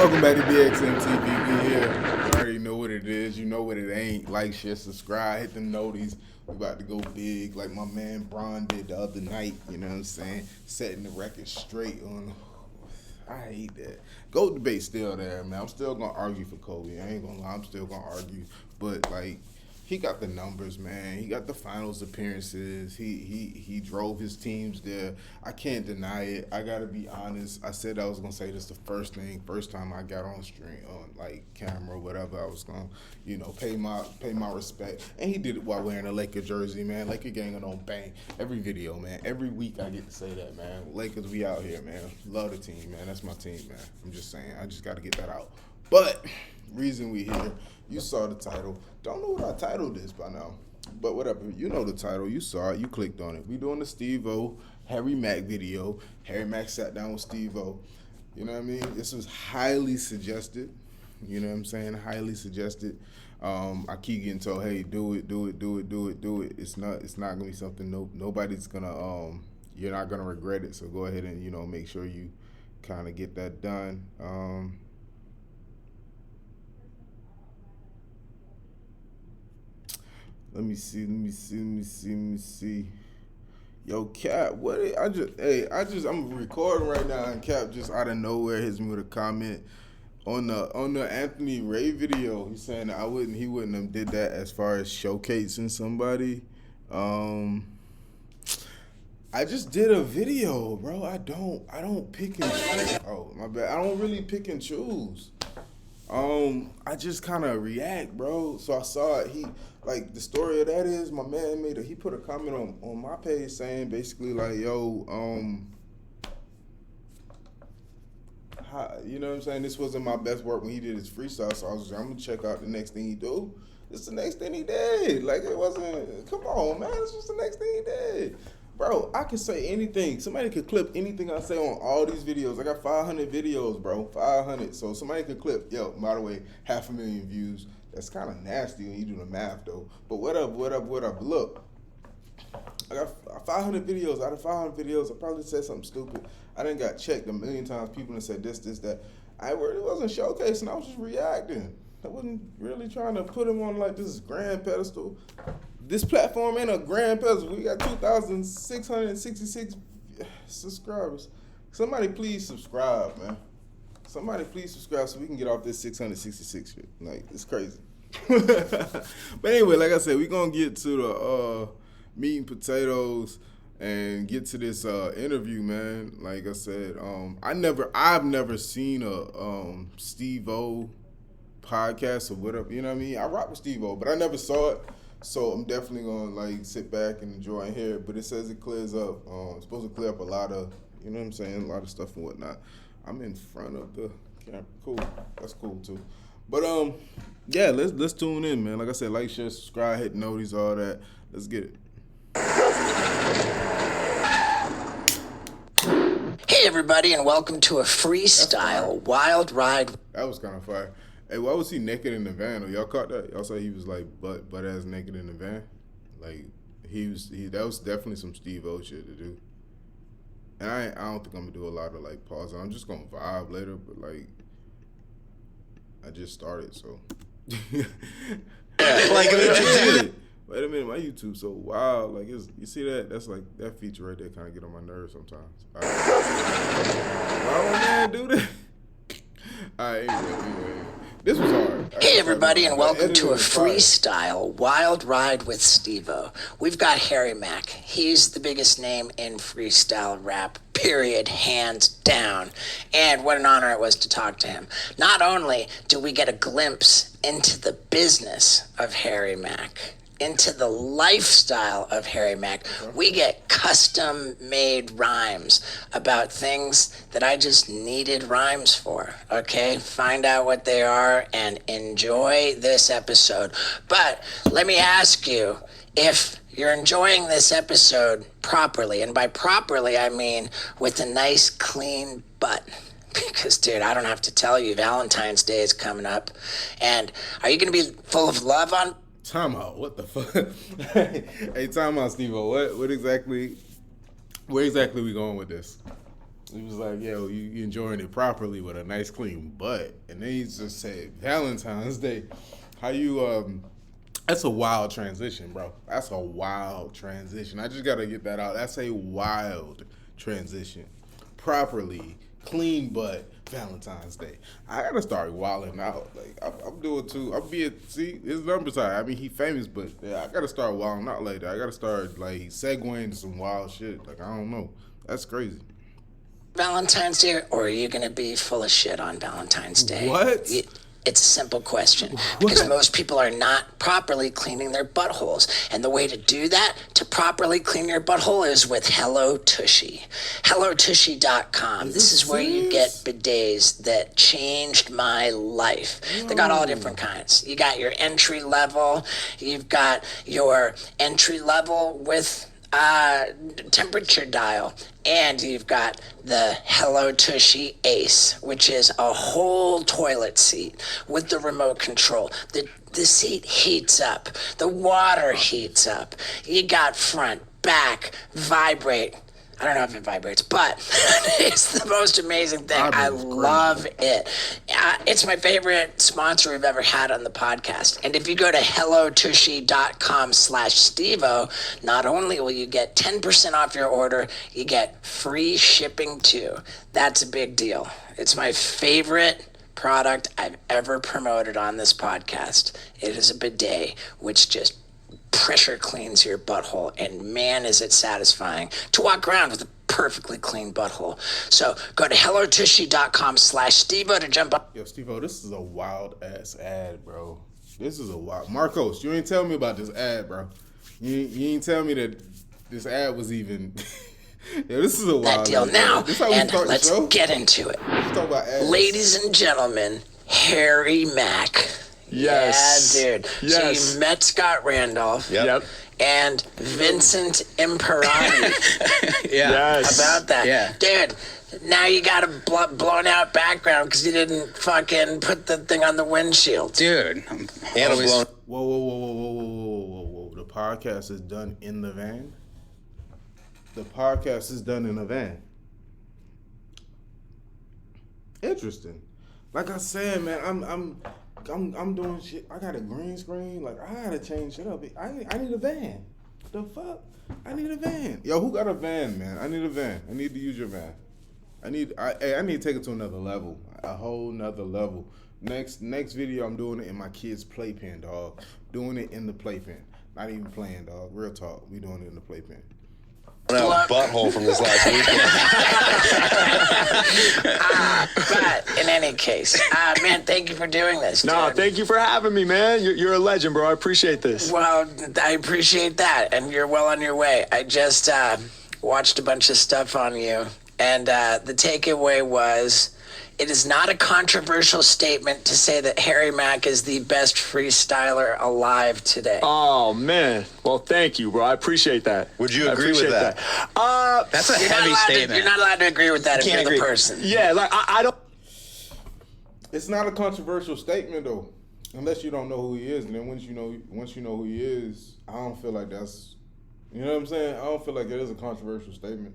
Welcome back to DXMTV. We here. You already know what it is. You know what it ain't. Like, share, subscribe, hit them noties. We about to go big like my man Bron did the other night. You know what I'm saying? Setting the record straight on. I hate that. GOAT debate still there, man. I'm still gonna argue for Kobe. I ain't gonna lie. I'm still gonna argue. But like, he got the numbers, man. He got the finals appearances. He drove his teams there. I can't deny it. I gotta be honest. I said I was gonna say this the first time I got on stream, on like camera or whatever. I was gonna, pay my respect. And he did it while wearing a Laker jersey, man. Laker gang on bang. Every video, man. Every week I get to say that, man. Lakers, we out here, man. Love the team, man. That's my team, man. I'm just saying. I just gotta get that out. But reason we here, you saw the title. Don't know what I titled this by now, but whatever. You know the title. You saw it. You clicked on it. We doing the Steve-O Harry Mack video. Harry Mack sat down with Steve-O. You know what I mean? This was highly suggested. You know what I'm saying? Highly suggested. I keep getting told, hey, do it. It's not gonna be something. Nobody's gonna. You're not gonna regret it. So go ahead and make sure you kind of get that done. Let me see. Yo, Cap, I'm recording right now, and Cap just out of nowhere hits me with a comment on the Anthony Ray video. He's saying that he wouldn't have did that as far as showcasing somebody. I just did a video, bro. I don't pick and choose. Oh, my bad. I don't really pick and choose. I just kind of react, bro. So I saw it. The story of that is my man he put a comment on my page saying basically like, yo, you know what I'm saying? This wasn't my best work when he did his freestyle. So I was like, I'm gonna check out the next thing he do. It's the next thing he did. Like, it wasn't, come on, man. It's just the next thing he did. Bro, I can say anything. Somebody could clip anything I say on all these videos. I got 500 videos, bro. 500. So somebody could clip. Yo, by the way, 500,000 views. That's kind of nasty when you do the math, though. But whatever. Look, I got 500 videos. Out of 500 videos, I probably said something stupid. I done got checked a million times. People done said this, that. I really wasn't showcasing. I was just reacting. I wasn't really trying to put him on like this grand pedestal. This platform ain't a grand pedestal. We got 2,666 subscribers. Somebody please subscribe, man. Somebody please subscribe so we can get off this 666 shit. Like, it's crazy. But anyway, like I said, we gonna get to the meat and potatoes and get to this interview, man. Like I said, I've never seen a Steve-O podcast or whatever. You know what I mean? I rock with Steve-O, but I never saw it. So I'm definitely gonna sit back and enjoy and hear it. But it says it clears up. It's supposed to clear up a lot of, you know what I'm saying, a lot of stuff and whatnot. I'm in front of the camera. Cool. That's cool too. But yeah, let's tune in, man. Like I said, like, share, subscribe, hit noties, all that. Let's get it. Hey everybody, and welcome to a Freestyle Wild Ride. That was kind of fire. Hey, why was he naked in the van? Y'all caught that? Y'all saw he was like butt ass naked in the van. Like that was definitely some Steve-O shit to do. And I don't think I'm gonna do a lot of like pause. I'm just gonna vibe later, but like I just started, so. Wait a minute, my YouTube's so wild. Like, you see that? That's like that feature right there kind of get on my nerves sometimes. All right. Why would man do that? All right, anyway. This was hard. Hey everybody, and welcome to a Freestyle Wild Ride with Steve-O. We've got Harry Mack. He's the biggest name in freestyle rap, period, hands down. And what an honor it was to talk to him. Not only do we get a glimpse into the business of Harry Mack, into the lifestyle of Harry Mack, we get custom-made rhymes about things that I just needed rhymes for, okay? Find out what they are and enjoy this episode. But let me ask you, if you're enjoying this episode properly, and by properly I mean with a nice clean butt, because, dude, I don't have to tell you, Valentine's Day is coming up, and are you going to be full of love on... Time out. What the fuck? Hey, time out, Steve-O. Where exactly we going with this? He was like, yo, you enjoying it properly with a nice clean butt. And then he just said, Valentine's Day. How you, that's a wild transition, bro. That's a wild transition. I just got to get that out. That's a wild transition. Properly, clean butt, Valentine's Day. I got to start wilding out. Like, I'm doing too. See, his numbers high. I mean, he famous, but yeah, I got to start wilding out like that. I got to start, like, segueing to some wild shit. Like, I don't know. That's crazy. Valentine's Day, or are you going to be full of shit on Valentine's Day? What? It's a simple question. Because most people are not properly cleaning their buttholes. And the way to do that, to properly clean your butthole, is with Hello Tushy. HelloTushy.com. This is where you get bidets that changed my life. They got all different kinds. You got your entry level. You've got your entry level with temperature dial, and you've got the Hello Tushy Ace, which is a whole toilet seat with the remote control. The seat heats up, the water heats up. You got front, back, vibrate. I don't know if it vibrates, but it's the most amazing thing. I love it. It's my favorite sponsor we've ever had on the podcast. And if you go to hellotushy.com/Stevo, not only will you get 10% off your order, you get free shipping too. That's a big deal. It's my favorite product I've ever promoted on this podcast. It is a bidet, which just pressure cleans your butthole, and man, is it satisfying to walk around with a perfectly clean butthole. So go to hellotushy.com/Stevo to jump up. Yo, Stevo, this is a wild ass ad, bro. This is a wild. Marcos, you ain't tell me about this ad, bro. You ain't tell me that this ad was even. Yeah, this is a wild that deal ad, now, and let's the show. Get into it. Let's talk about ads. Ladies and gentlemen, Harry Mack. Yes. Yeah, dude. Yes. So you met Scott Randolph. Yep. And Vincent Imperani. Yeah. Yes. About that. Yeah. Dude, now you got a blown out background because you didn't fucking put the thing on the windshield. Dude. Whoa. The podcast is done in the van? The podcast is done in a van. Interesting. Like I said, man, I'm doing shit. I got a green screen. Like, I gotta change shit up. I need a van. The fuck? I need a van. Yo, who got a van, man? I need a van. I need to use your van. I need to take it to another level. A whole nother level. Next video, I'm doing it in my kid's playpen, dog. Doing it in the playpen. Not even playing, dog. Real talk. We doing it in the playpen. Butthole from this last weekend. But in any case, man, thank you for doing this. No, dude. thank you for having me, man. You're a legend, bro. I appreciate this. Well, I appreciate that, and you're well on your way. I just watched a bunch of stuff on you, and the takeaway was, it is not a controversial statement to say that Harry Mack is the best freestyler alive today. Oh, man. Well, thank you, bro. I appreciate that. Would you agree with that? That's a heavy statement. You're not allowed to agree with that if you're the person. Yeah, like, I don't... It's not a controversial statement, though, unless you don't know who he is. And then once you know who he is, I don't feel like that's, you know what I'm saying? I don't feel like it is a controversial statement.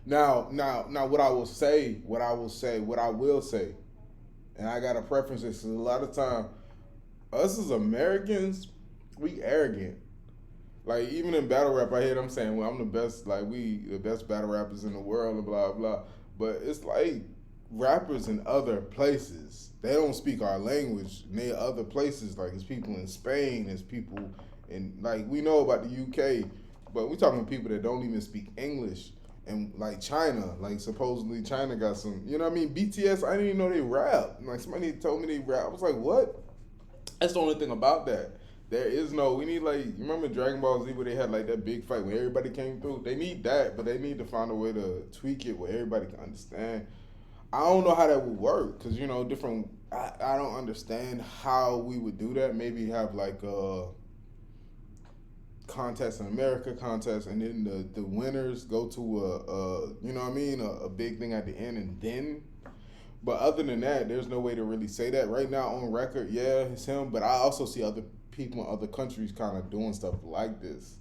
Now, what I will say, and I got a preference. Is a lot of time, us as Americans, we arrogant. Like, even in battle rap, I hear them saying, well, I'm the best, like, we the best battle rappers in the world, and blah, blah. But it's like rappers in other places, they don't speak our language. And they other places, like, it's people in Spain, it's people in, like, we know about the UK, but we talking to people that don't even speak English. And like China, like supposedly China got some, you know what I mean? BTS, I didn't even know they rap. Like somebody told me they rap. I was like, what? That's the only thing about that. There is no, we need like, you remember Dragon Ball Z where they had like that big fight where everybody came through? They need that, but they need to find a way to tweak it where everybody can understand. I don't know how that would work because, you know, different, I don't understand how we would do that. Maybe have like a contest in America, contest, and then the winners go to you know what I mean, a big thing at the end, and then, but other than that, there's no way to really say that right now on record. Yeah, it's him, but I also see other people in other countries kind of doing stuff like this.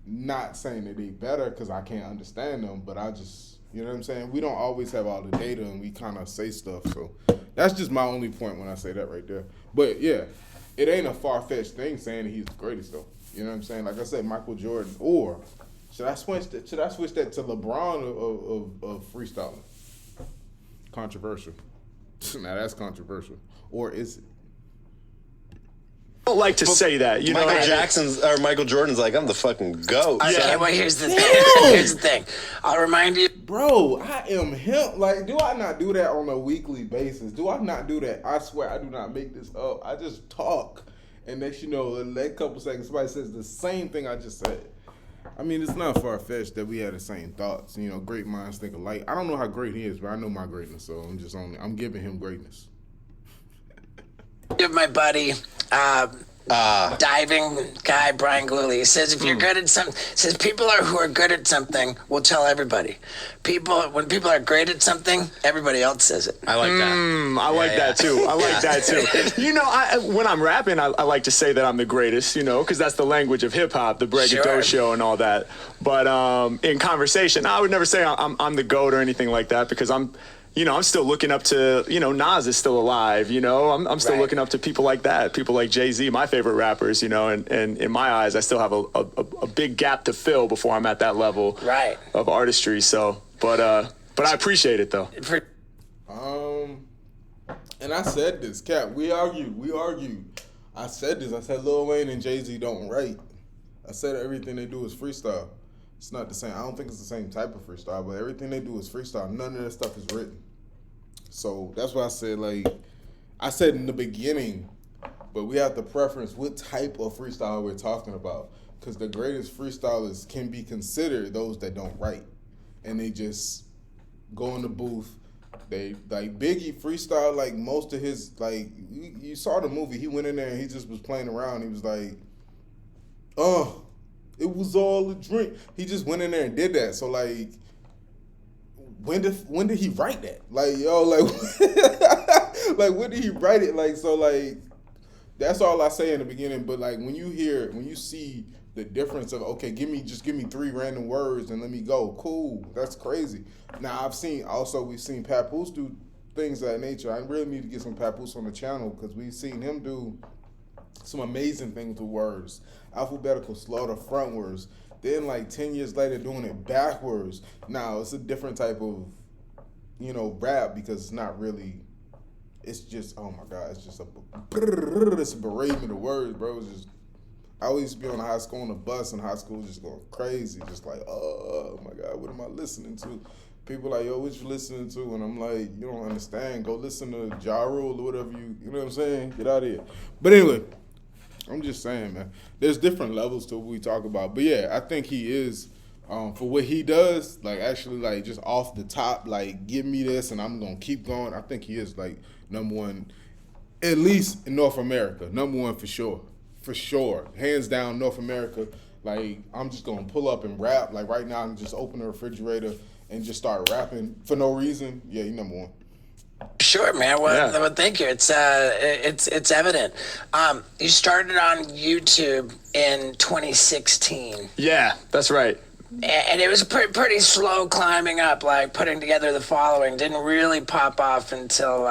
Not saying that they better because I can't understand them, but I just You know what I'm saying? We don't always have all the data, and we kind of say stuff. So that's just my only point when I say that right there. But yeah, it ain't a far-fetched thing saying he's the greatest though. You know what I'm saying? Like I said, Michael Jordan. Or should I switch that to LeBron of freestyling? Controversial. Now that's controversial. Or is it? I don't like to say that. You know, Michael Jordan's like, I'm the fucking GOAT. Okay, well, here's the thing. Here's the thing. I'll remind you. Bro, I am him. Like, do I not do that on a weekly basis? Do I not do that? I swear I do not make this up. I just talk. And next you know, in that couple seconds, somebody says the same thing I just said. I mean, it's not far-fetched that we had the same thoughts. You know, great minds think alike. I don't know how great he is, but I know my greatness, so I'm giving him greatness. Give my buddy, diving guy, Brian Gluley. He says, if you're good at something, says people who are good at something will tell everybody. When people are great at something, everybody else says it. I like that. I like that too. I like that too. You know, when I'm rapping, I like to say that I'm the greatest, you know, because that's the language of hip hop, the braggadocio and all that. But in conversation, I would never say I'm the GOAT or anything like that, because I'm still looking up to, Nas is still alive, I'm still looking up to people like that, people like Jay-Z, my favorite rappers, and in my eyes, I still have a big gap to fill before I'm at that level of artistry. So, but I appreciate it though. And I said this, Cap, we argue. I said Lil Wayne and Jay-Z don't write. I said everything they do is freestyle. It's not the same. I don't think it's the same type of freestyle, but everything they do is freestyle. None of that stuff is written. So that's why I said, I said in the beginning, but we have to preference what type of freestyle we're talking about. Because the greatest freestylers can be considered those that don't write. And they just go in the booth. They, Biggie freestyle, most of his, you saw the movie. He went in there and he just was playing around. He was like, it was all a drink. He just went in there and did that. So when did he write that? When did he write it? That's all I say in the beginning. But when you see the difference of, okay, give me 3 random words and let me go. Cool, that's crazy. Now we've seen Papoose do things of that nature. I really need to get some Papoose on the channel because we've seen him do some amazing things with words. Alphabetical slaughter frontwards. Then 10 years later doing it backwards. Now it's a different type of, rap because it's not really, it's just, oh my God, it's just it's a bereavement of words, bro. It's just, I always used to be on high school on the bus in high school just going crazy, just oh my God, what am I listening to? People like, yo, what you listening to? And I'm like, you don't understand. Go listen to Ja Rule or whatever you know what I'm saying? Get out of here. But anyway, I'm just saying, man, there's different levels to what we talk about. But yeah, I think he is, for what he does, actually, just off the top, give me this and I'm going to keep going. I think he is, number one, at least in North America. Number one for sure. For sure. Hands down, North America. I'm just going to pull up and rap. Right now, I'm just open the refrigerator and just start rapping for no reason. Yeah, you're number one. Sure, man. Well, thank you. It's evident. You started on YouTube in 2016. Yeah, that's right. And it was pretty slow climbing up, putting together the following. Didn't really pop off until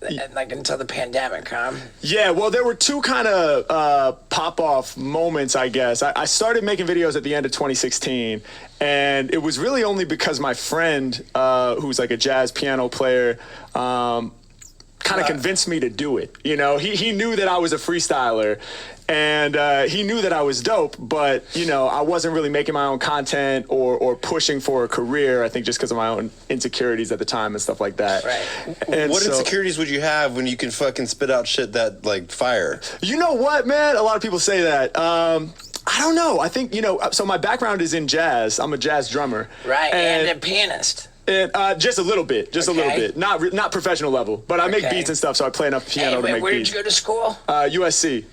until the pandemic, huh? Yeah, well, there were two kind of pop-off moments, I guess. I started making videos at the end of 2016, and it was really only because my friend, who's a jazz piano player, kind of convinced me to do it. He knew that I was a freestyler, and he knew that I was dope, but, I wasn't really making my own content or pushing for a career, I think just because of my own insecurities at the time and stuff like that. Right. And what insecurities would you have when you can fucking spit out shit that, fire? You know what, man? A lot of people say that. I don't know. I think, so my background is in jazz. I'm a jazz drummer. Right, and a pianist. And, just a little bit, a little bit. Not professional level, but I make beats and stuff, so I play enough piano to make beats. Where did you go to school? USC.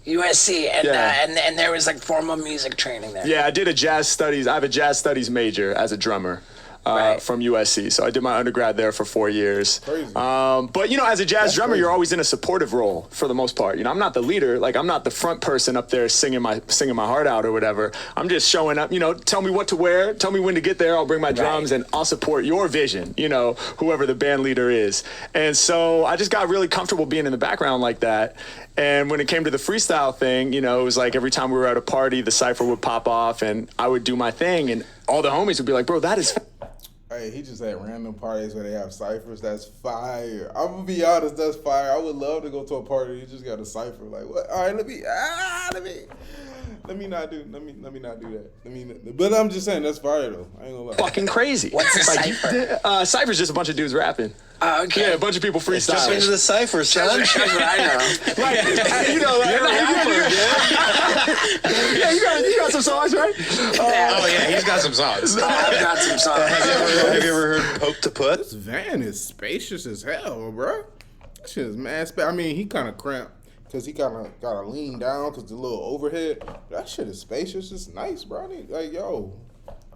USC, and there was formal music training there. Yeah, I have a jazz studies major as a drummer. from USC. So I did my undergrad there for 4 years. Crazy. But, you know, as a jazz drummer, you're always in a supportive role for the most part. You know, I'm not the leader. Like, I'm not the front person up there singing my heart out or whatever. I'm just showing up, you know, tell me what to wear, tell me when to get there, I'll bring my drums, and I'll support your vision, you know, whoever the band leader is. And so I just got really comfortable being in the background like that. And when it came to the freestyle thing, you know, it was like every time we were at a party, the cypher would pop off and I would do my thing and all the homies would be like, bro, that is... Hey, he just had random parties where they have ciphers. That's fire. I'm gonna be honest, that's fire. I would love to go to a party. You just got a cipher. Like, what? All right, let me not do that. But I'm just saying that's fire though. I ain't gonna lie. Fucking crazy. What's a cipher? Cypher's just a bunch of dudes rapping. Oh, okay. Yeah, a bunch of people Jump freestyling. into the cipher, son. I know. Like, you know, like, yeah, you got some songs, right? Oh yeah, he's got some songs. I've got some songs. Have you ever heard Poke to Put? This van is spacious as hell, bro. That shit is mad I mean, he kind of cramped because he kind of got to lean down because the little overhead. That shit is spacious. It's nice, bro. Like, yo,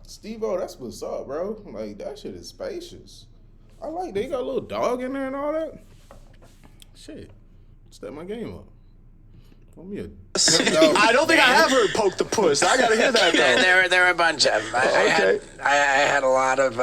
Steve-O, that's what's up, bro. Like, that shit is spacious. I like they got a little dog in there and all that. Shit. Step my game up. Want me a I don't think I have heard Poke the Puss. I gotta hear that though. There were a bunch of them. I had a lot of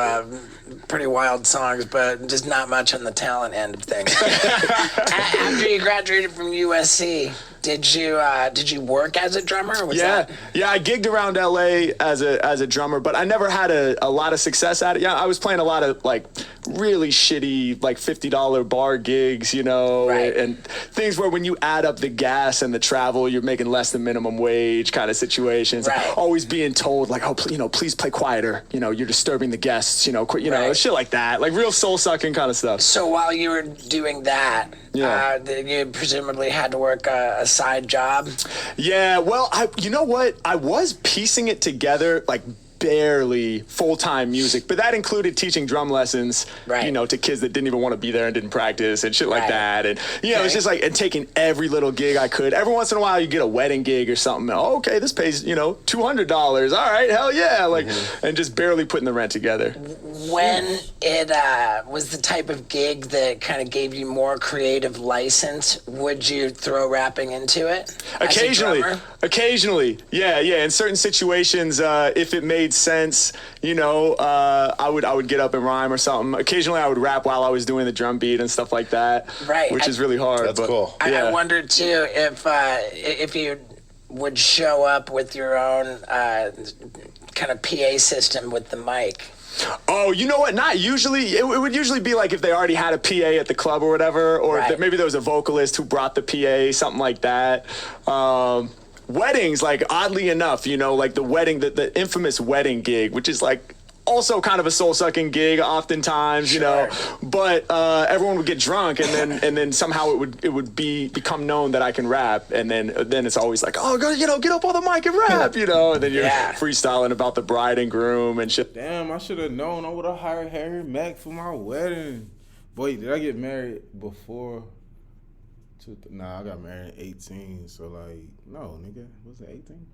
pretty wild songs, but just not much on the talent end of things. After you graduated from USC, did you work as a drummer? Or was Yeah, I gigged around LA as a drummer, but I never had a lot of success at it. Yeah, I was playing a lot of like really shitty like $50 bar gigs, you know, and things where when you add up the gas and the travel, you're making less than minimum wage kind of situations. Right. Always being told like, oh, you know, please play quieter. You know, you're disturbing the guests. You know, shit like that, like real soul sucking kind of stuff. So while you were doing that, you presumably had to work a side job. Yeah, well, you know what? I was piecing it together like barely full-time music, but that included teaching drum lessons, you know, to kids that didn't even want to be there and didn't practice and shit like that. And, you know, it's just like, and taking every little gig I could. Every once in a while you get a wedding gig or something. Oh, okay, this pays, you know, $200. All right, hell yeah. Like, and just barely putting the rent together. When it was the type of gig that kind of gave you more creative license, would you throw rapping into it? Occasionally. Yeah. In certain situations, if it made sense, you know, I would get up and rhyme or something. Occasionally I would rap while I was doing the drum beat and stuff like that. Right. Which is really hard. That's cool. I wondered too if you would show up with your own kind of PA system with the mic. Oh, you know what? Not usually. It would usually be like if they already had a PA at the club or whatever, or if maybe there was a vocalist who brought the PA, something like that. Weddings, like oddly enough, you know, like the infamous wedding gig, which is like also kind of a soul-sucking gig oftentimes, you know, but everyone would get drunk and then somehow it would become known that I can rap, and then it's always like, oh, go, you know, get up on the mic and rap, you know, and then you're freestyling about the bride and groom and shit. Damn, I should have known. I would have hired Harry Mack for my wedding. Boy, did I get married before? Nah, I got married at 18, so like, no, nigga, was it 18?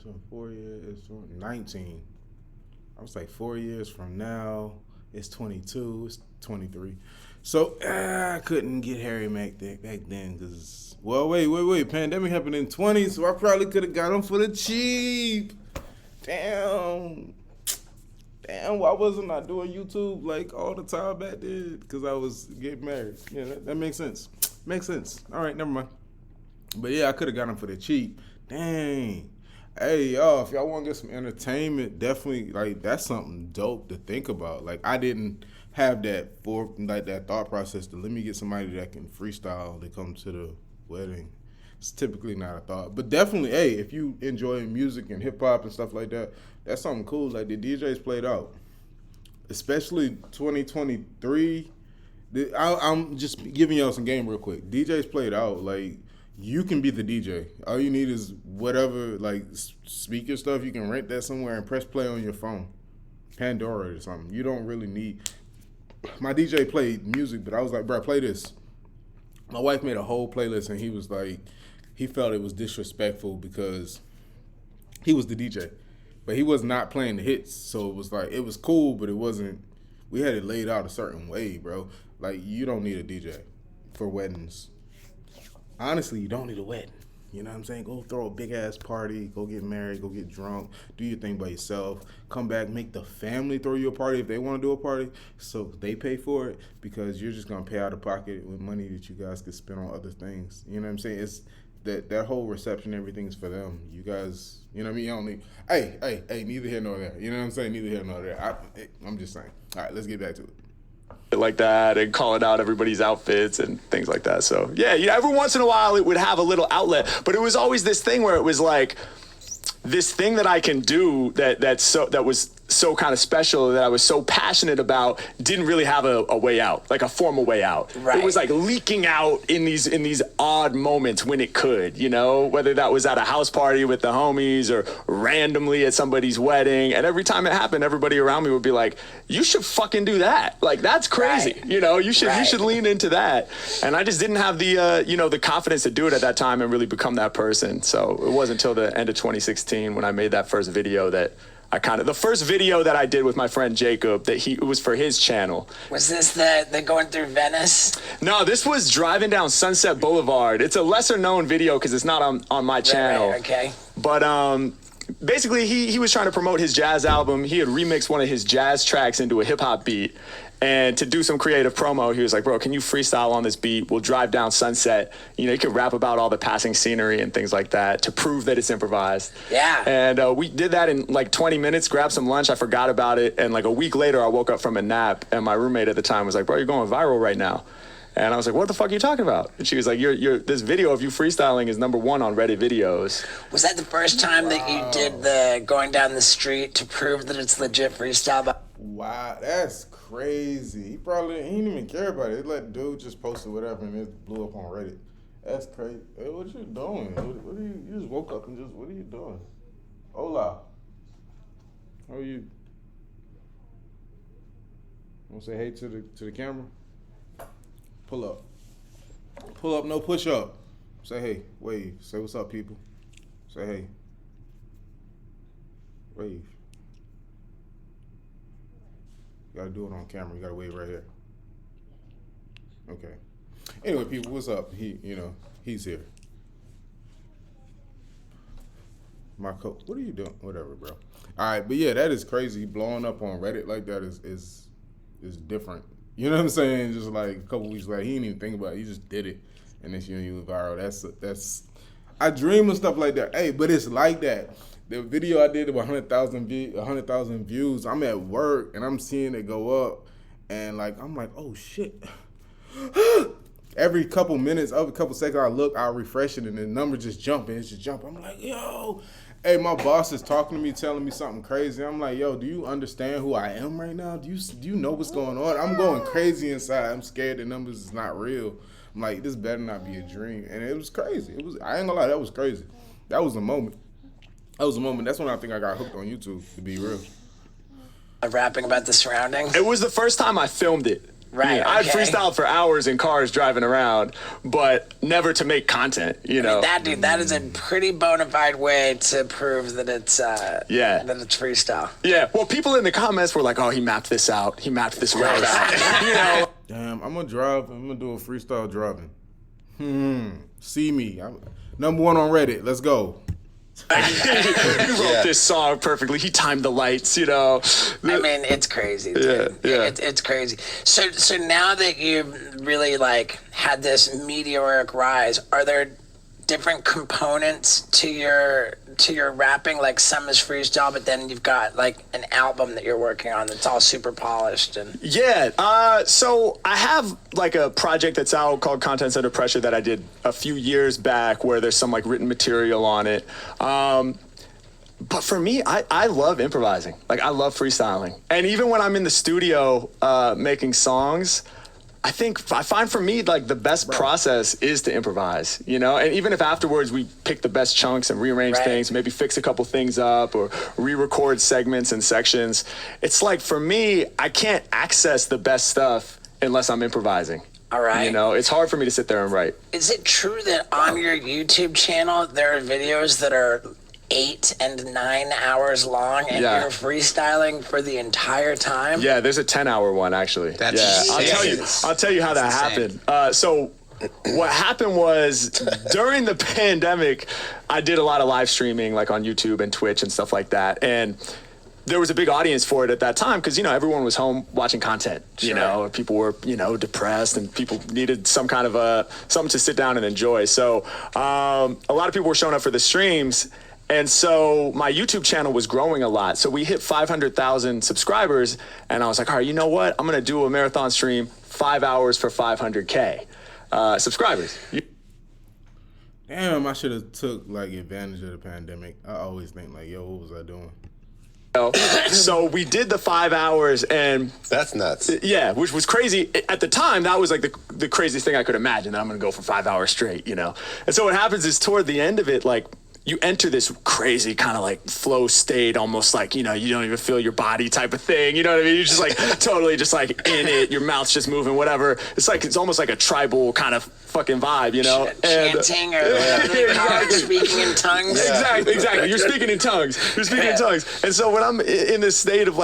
So 4 years, it's 19. I was like 4 years from now, it's 22, it's 23. So I couldn't get Harry Mack back then because, well, wait, pandemic happened in 20, so I probably could have got him for the cheap. Damn, why wasn't I doing YouTube like all the time back then? Because I was getting married. Yeah, that makes sense. Makes sense. All right, never mind. But yeah, I could have got him for the cheap. Dang. Hey, y'all, if y'all want to get some entertainment, definitely, like, that's something dope to think about. Like, I didn't have that thought process to let me get somebody that can freestyle to come to the wedding. It's typically not a thought. But definitely, hey, if you enjoy music and hip-hop and stuff like that, that's something cool. Like, the DJs played out. Especially 2023. I'm just giving y'all some game real quick. DJs played out. Like, you can be the DJ. All you need is whatever, like, speaker stuff. You can rent that somewhere and press play on your phone. Pandora or something. You don't really need... My DJ played music, but I was like, bro, play this. My wife made a whole playlist, and he was like, he felt it was disrespectful because he was the DJ. but he was not playing the hits. So it was like, it was cool, but it wasn't. We had it laid out a certain way, bro. Like, you don't need a DJ for weddings. Honestly, you don't need a wedding. You know what I'm saying? Go throw a big-ass party. Go get married. Go get drunk. Do your thing by yourself. Come back. Make the family throw you a party if they want to do a party. So they pay for it, because you're just going to pay out of pocket with money that you guys could spend on other things. You know what I'm saying? It's that whole reception, everything's for them. You guys, you know what I mean? You don't need, hey, neither here nor there. You know what I'm saying? Neither here nor there. I'm just saying. All right, let's get back to it. Like that, and calling out everybody's outfits and things like that. So yeah, every once in a while it would have a little outlet, but it was always this thing where it was like this thing that I can do that was so kind of special, that I was so passionate about, didn't really have a way out, like a formal way out. Right. It was like leaking out in these odd moments when it could, whether that was at a house party with the homies or randomly at somebody's wedding. And every time it happened, everybody around me would be like, you should fucking do that. Like, that's crazy. Right. You should lean into that. And I just didn't have the, the confidence to do it at that time and really become that person. So it wasn't until the end of 2016 when I made that first video that the first video that I did with my friend Jacob, it was for his channel. Was this the going through Venice? No, this was driving down Sunset Boulevard. It's a lesser known video because it's not on my channel. Right, okay. But basically he was trying to promote his jazz album. He had remixed one of his jazz tracks into a hip hop beat. And to do some creative promo, he was like, bro, can you freestyle on this beat? We'll drive down Sunset. You could rap about all the passing scenery and things like that to prove that it's improvised. Yeah. And we did that in like 20 minutes, grabbed some lunch. I forgot about it. And like a week later, I woke up from a nap. And my roommate at the time was like, bro, you're going viral right now. And I was like, what the fuck are you talking about? And she was like, this video of you freestyling is #1 on Reddit videos. Was that the first time that you did the going down the street to prove that it's legit freestyle? Wow, that's crazy. He didn't even care about it. He let dude just post it, whatever, and it blew up on Reddit. That's crazy. Hey, what you doing? What are you just woke up and what are you doing? Hola. How are you? Want to say hey to the camera? Pull up. Pull up, no push up. Say hey, wave. Say what's up, people. Say hey. Wave. You gotta do it on camera. You gotta wave right here. Okay. Anyway, people, what's up? He's here. My coach. What are you doing? Whatever, bro. All right, but yeah, that is crazy. Blowing up on Reddit like that is different. You know what I'm saying? Just like a couple weeks later, he didn't even think about it. He just did it, and then you went viral. That's. I dream of stuff like that. Hey, but it's like that. The video I did with 100,000 views. I'm at work and I'm seeing it go up, and I'm like, oh shit. Every couple minutes, every couple seconds, I look, I refresh it, and the number just jumping. It's just jumping. I'm like, yo. Hey, my boss is talking to me, telling me something crazy. I'm like, yo, do you understand who I am right now? Do you know what's going on? I'm going crazy inside. I'm scared the numbers is not real. I'm like, this better not be a dream. And it was crazy. I ain't gonna lie, that was crazy. That was a moment. That's when I think I got hooked on YouTube, to be real. Rapping about the surroundings? It was the first time I filmed it. Right. I'd freestyled for hours in cars driving around, but never to make content, That is a pretty bona fide way to prove that it's that it's freestyle. Yeah. Well, people in the comments were like, oh, he mapped this out. He mapped this route out. Damn, I'm gonna drive. I'm gonna do a freestyle driving. See me. I'm #1 on Reddit. Let's go. He wrote this song perfectly. He timed the lights, I mean, it's crazy, dude. Yeah. It's crazy. So now that you've really had this meteoric rise, are there different components to your rapping? Like some is freestyle, but then you've got an album that you're working on that's all super polished and so I have a project that's out called Contents Under Pressure that I did a few years back where there's some written material on it. But for me, I love improvising. I love freestyling. And even when I'm in the studio making songs, I find for me, the best process is to improvise, and even if afterwards we pick the best chunks and rearrange things, maybe fix a couple things up or re-record segments and sections, it's for me, I can't access the best stuff unless I'm improvising. All right. It's hard for me to sit there and write. Is it true that on your YouTube channel, there are videos that are 8 and 9 hours long, and Yeah. you're freestyling for the entire time? Yeah, there's a 10-hour one actually. That's yeah, insane. I'll tell you how that insane. happened. So what happened was during the pandemic, I did a lot of live streaming like on YouTube and Twitch and stuff like that. And there was a big audience for it at that time because, everyone was home watching content, people were, depressed and people needed some kind of something to sit down and enjoy. So a lot of people were showing up for the streams. And so my YouTube channel was growing a lot. So we hit 500,000 subscribers. And I was like, all right, you know what? I'm going to do a marathon stream, 5 hours for 500K subscribers. Damn, I should have took advantage of the pandemic. I always think what was I doing? So we did the 5 hours, and That's nuts. yeah, which was crazy at the time. That was like the craziest thing I could imagine, that I'm going to go for 5 hours straight, And so what happens is toward the end of it, you enter this crazy kind of flow state, almost you don't even feel your body type of thing. You know what I mean? You're just totally just in it. Your mouth's just moving, whatever. It's almost like a tribal kind of fucking vibe, Chanting or whatever they call it, speaking in tongues. Exactly. You're speaking in tongues. And so when I'm in this state of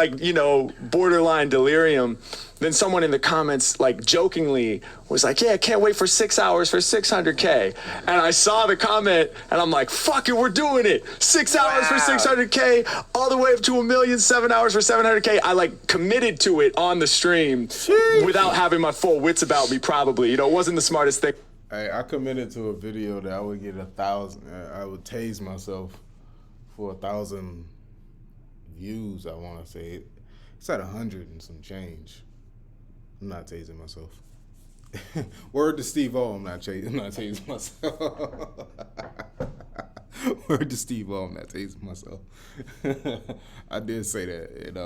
borderline delirium, then someone in the comments jokingly was like, yeah, can't wait for 6 hours for 600K. And I saw the comment and I'm like, fuck it, we're doing it. 6 hours for 600K, all the way up to 1,000,000, 7 hours for 700K. I committed to it on the stream without having my full wits about me, probably. It wasn't the smartest thing. Hey, I committed to a video that I would get 1,000. I would tase myself for 1,000 views. I want to say it's at 100 and some change. I'm not tasing myself. Word to Steve-O, I'm not tasing myself. Word to Steve-O, I'm not tasing myself. I did say that. And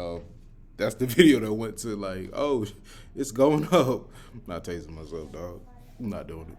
that's the video that went to it's going up. I'm not tasing myself, dog. I'm not doing it.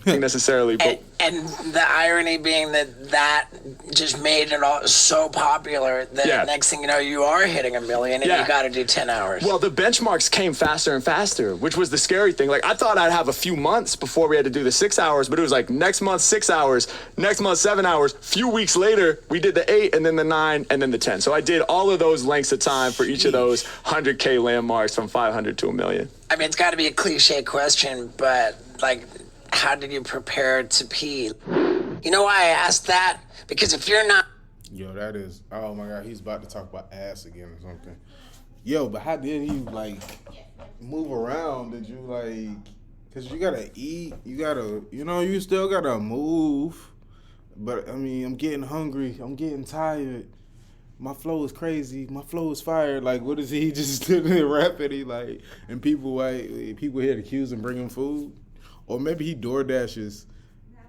Necessarily, but And the irony being that just made it all so popular that next thing you know, you are hitting 1 million and you got to do 10 hours. well, the benchmarks came faster and faster, which was the scary thing. I thought I'd have a few months before we had to do the 6 hours, but it was next month 6 hours, next month 7 hours. Few weeks later, we did the 8 and then the 9 and then the 10. So I did all of those lengths of time for each of those 100K landmarks from 500 to 1,000,000. I mean, it's got to be a cliche question, but how did you prepare to pee? You know why I asked that? Because if you're not... Yo, that is... Oh, my God. He's about to talk about ass again or something. Yo, but how did he, move around? Did you, Because you got to eat. You got to... you still got to move. But, I mean, I'm getting hungry. I'm getting tired. My flow is crazy. My flow is fire. What is he just sitting there rapping? And people here to accuse him bringing food? Or maybe he door dashes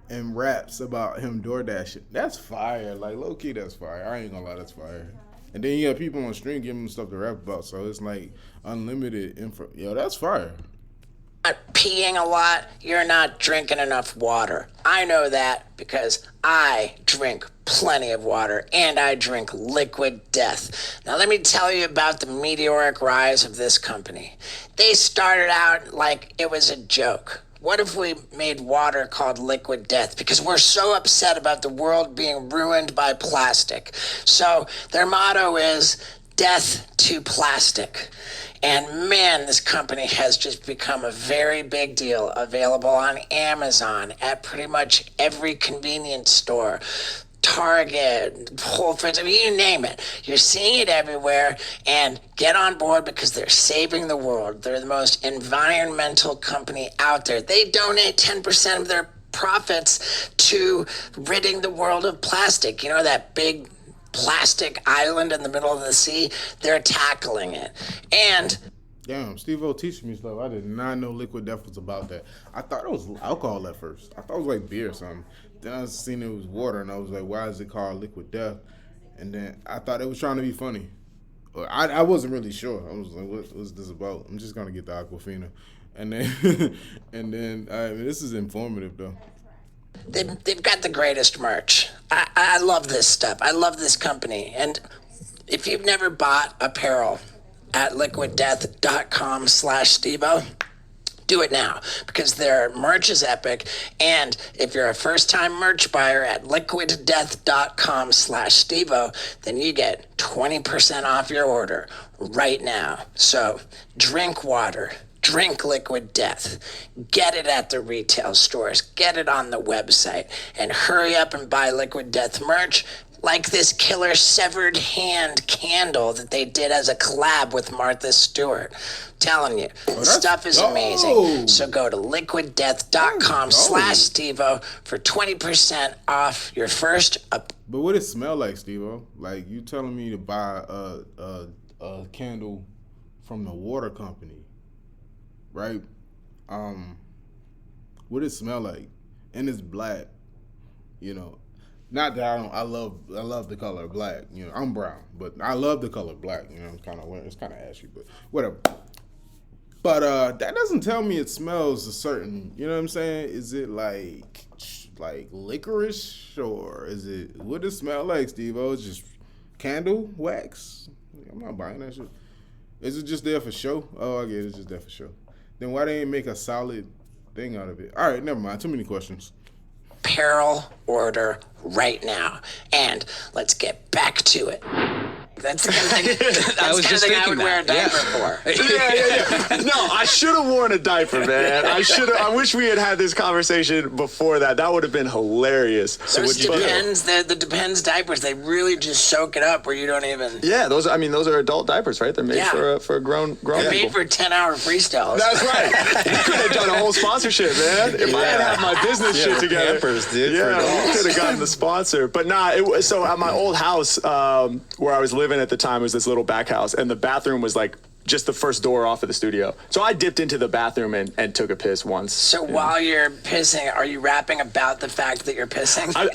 and raps about him door dashing. That's fire. Low key, that's fire. I ain't gonna lie, that's fire. And then you got people on stream giving him stuff to rap about, so it's unlimited info. Yo, that's fire. Peeing a lot, you're not drinking enough water. I know that because I drink plenty of water and I drink liquid death. Now let me tell you about the meteoric rise of this company. They started out like it was a joke. What if we made water called liquid death? Because we're so upset about the world being ruined by plastic. So their motto is death to plastic. And man, this company has just become a very big deal, available on Amazon, at pretty much every convenience store. Target, Whole Foods, I mean, you name it. You're seeing it everywhere, and get on board because they're saving the world. They're the most environmental company out there. They donate 10% of their profits to ridding the world of plastic. You know, that big plastic island in the middle of the sea? They're tackling it. And Damn, Steve-O teaching me stuff. I did not know liquid death was about that. I thought it was alcohol at first. I thought it was beer or something. Then I seen it was water, and I was like, why is it called liquid death? And then I thought it was trying to be funny. I wasn't really sure. I was like, what's this about? I'm just going to get the Aquafina. And then, this is informative, though. they've got the greatest merch. I love this stuff. I love this company. And if you've never bought apparel at liquiddeath.com/Steve-O, Do it now, because their merch is epic. And if you're a first-time merch buyer at liquiddeath.com/Stevo, then you get 20% off your order right now. So drink water, drink Liquid Death, get it at the retail stores, get it on the website, and hurry up and buy Liquid Death merch, like this killer severed hand candle that they did as a collab with Martha Stewart. Telling you, the stuff is amazing. So go to liquiddeath.com/Stevo for 20% off your first. But what it smell like, Steve-O? Like, you telling me to buy a candle from the water company, right? What it smell like? And it's black, you know. Not that I love the color black. You know, I'm brown, but I love the color black. You know, it's kind of ashy, but whatever. But that doesn't tell me it smells a certain. You know what I'm saying? Is it like licorice, or is it, what does it smell like, Steve-O? It's just candle wax. I'm not buying that shit. Is it just there for show? Oh, I get it. It's just there for show. Then why they ain't make a solid thing out of it? All right, never mind. Too many questions. Apparel order right now. And let's get back to it. That's the kind of thing, that's the kind of thing I would wear a diaper for. Yeah. No, I should have worn a diaper, man. I wish we had had this conversation before that. That would have been hilarious. So those Depends, the Depends diapers, they really just soak it up where you don't even. Yeah, those are adult diapers, right? They're made for grown people. They're made for 10-hour freestyles. That's right. We could have done a whole sponsorship, man. If I had my business shit together. Pampers, dude. Yeah, we could have gotten the sponsor. But so at my old house, where I was living at the time, was this little back house, and the bathroom was like just the first door off of the studio. So I dipped into the bathroom and took a piss once. So while you're pissing, are you rapping about the fact that you're pissing? That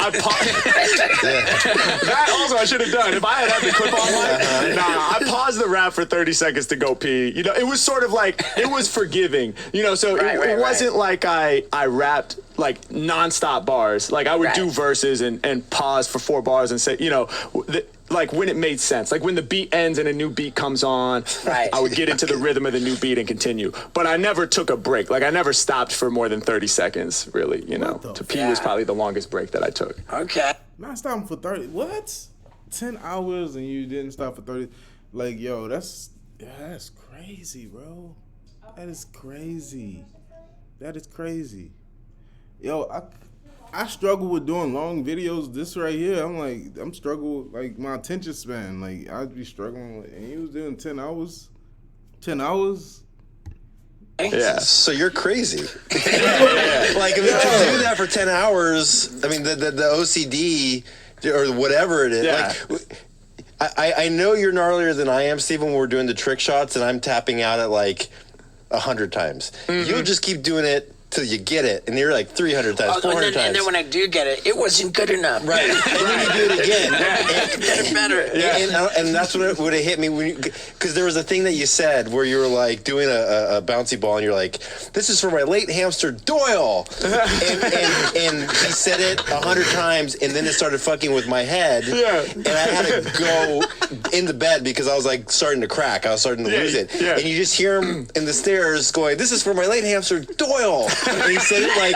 also I should have done. If I had the clip on I paused the rap for 30 seconds to go pee. You know, it was sort of like, it was forgiving. You know, so it wasn't like I rapped like nonstop bars. Like I would do verses and pause for 4 bars and say, you know, like when it made sense, like when the beat ends and a new beat comes on, I would get into the rhythm of the new beat and continue. But I never took a break. Like I never stopped for more than 30 seconds, really, you know. To pee was probably the longest break that I took. Okay. Not stopping for 30, what? 10 hours and you didn't stop for 30? Like, yo, that's crazy, bro. That is crazy. Yo, I struggle with doing long videos. This right here, I'm struggling, like my attention span. Like I'd be struggling with, and he was doing 10 hours. 10 hours? Yeah. So you're crazy. Like, I mean, to do that for 10 hours, I mean, the OCD or whatever it is. Yeah. Like, I know you're gnarlier than I am, Stephen, when we're doing the trick shots, and I'm tapping out at like 100 times. Mm-hmm. You'll just keep doing it till you get it, and you're like 300 times, 400 times. And then when I do get it, it wasn't good enough. Right. And then you do it again. Get it better. Yeah. And that's when it would have hit me, because there was a thing that you said where you were like doing a bouncy ball, and you're like, this is for my late hamster Doyle. and he said it 100 times, and then it started fucking with my head. Yeah. And I had to go into bed because I was like starting to crack. I was starting to lose it. Yeah. And you just hear him in the stairs going, this is for my late hamster Doyle. And he said it like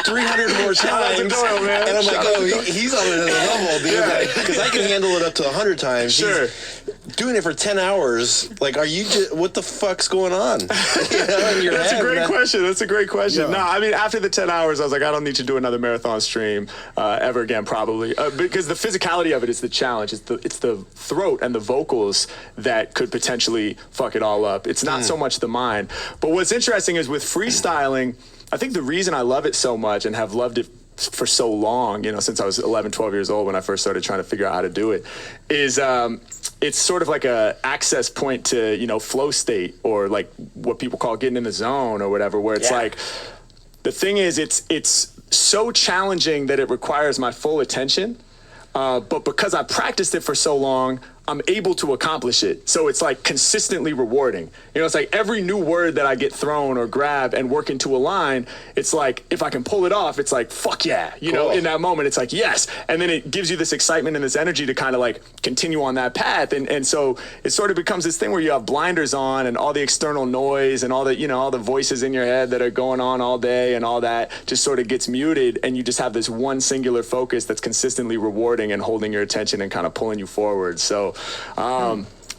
300 more times. Doyle, man. And I'm like, oh, he's on another level, dude. Because I can handle it up to 100 times. Sure. He's doing it for 10 hours. Like, are you just, what the fuck's going on? You know, in your That's head, a great man. question. That's a great question. Yeah. No, I mean, after the 10 hours, I was like, I don't need to do another marathon stream ever again, probably. Because the physicality of it is the challenge. It's the throat and the vocals that could potentially fuck it all up. It's not so much the mind. But what's interesting is with freestyling, I think the reason I love it so much and have loved it for so long, you know, since I was 11, 12 years old when I first started trying to figure out how to do it, is it's sort of like a access point to, you know, flow state, or like what people call getting in the zone or whatever, where it's like, the thing is, it's so challenging that it requires my full attention. But because I practiced it for so long, I'm able to accomplish it. So it's like consistently rewarding. You know, it's like every new word that I get thrown or grab and work into a line, it's like, if I can pull it off, it's like, fuck yeah. You know, in that moment, it's like, yes. And then it gives you this excitement and this energy to kind of like continue on that path. And so it sort of becomes this thing where you have blinders on and all the external noise and all the, you know, all the voices in your head that are going on all day and all that just sort of gets muted. And you just have this one singular focus that's consistently rewarding and holding your attention and kind of pulling you forward. So,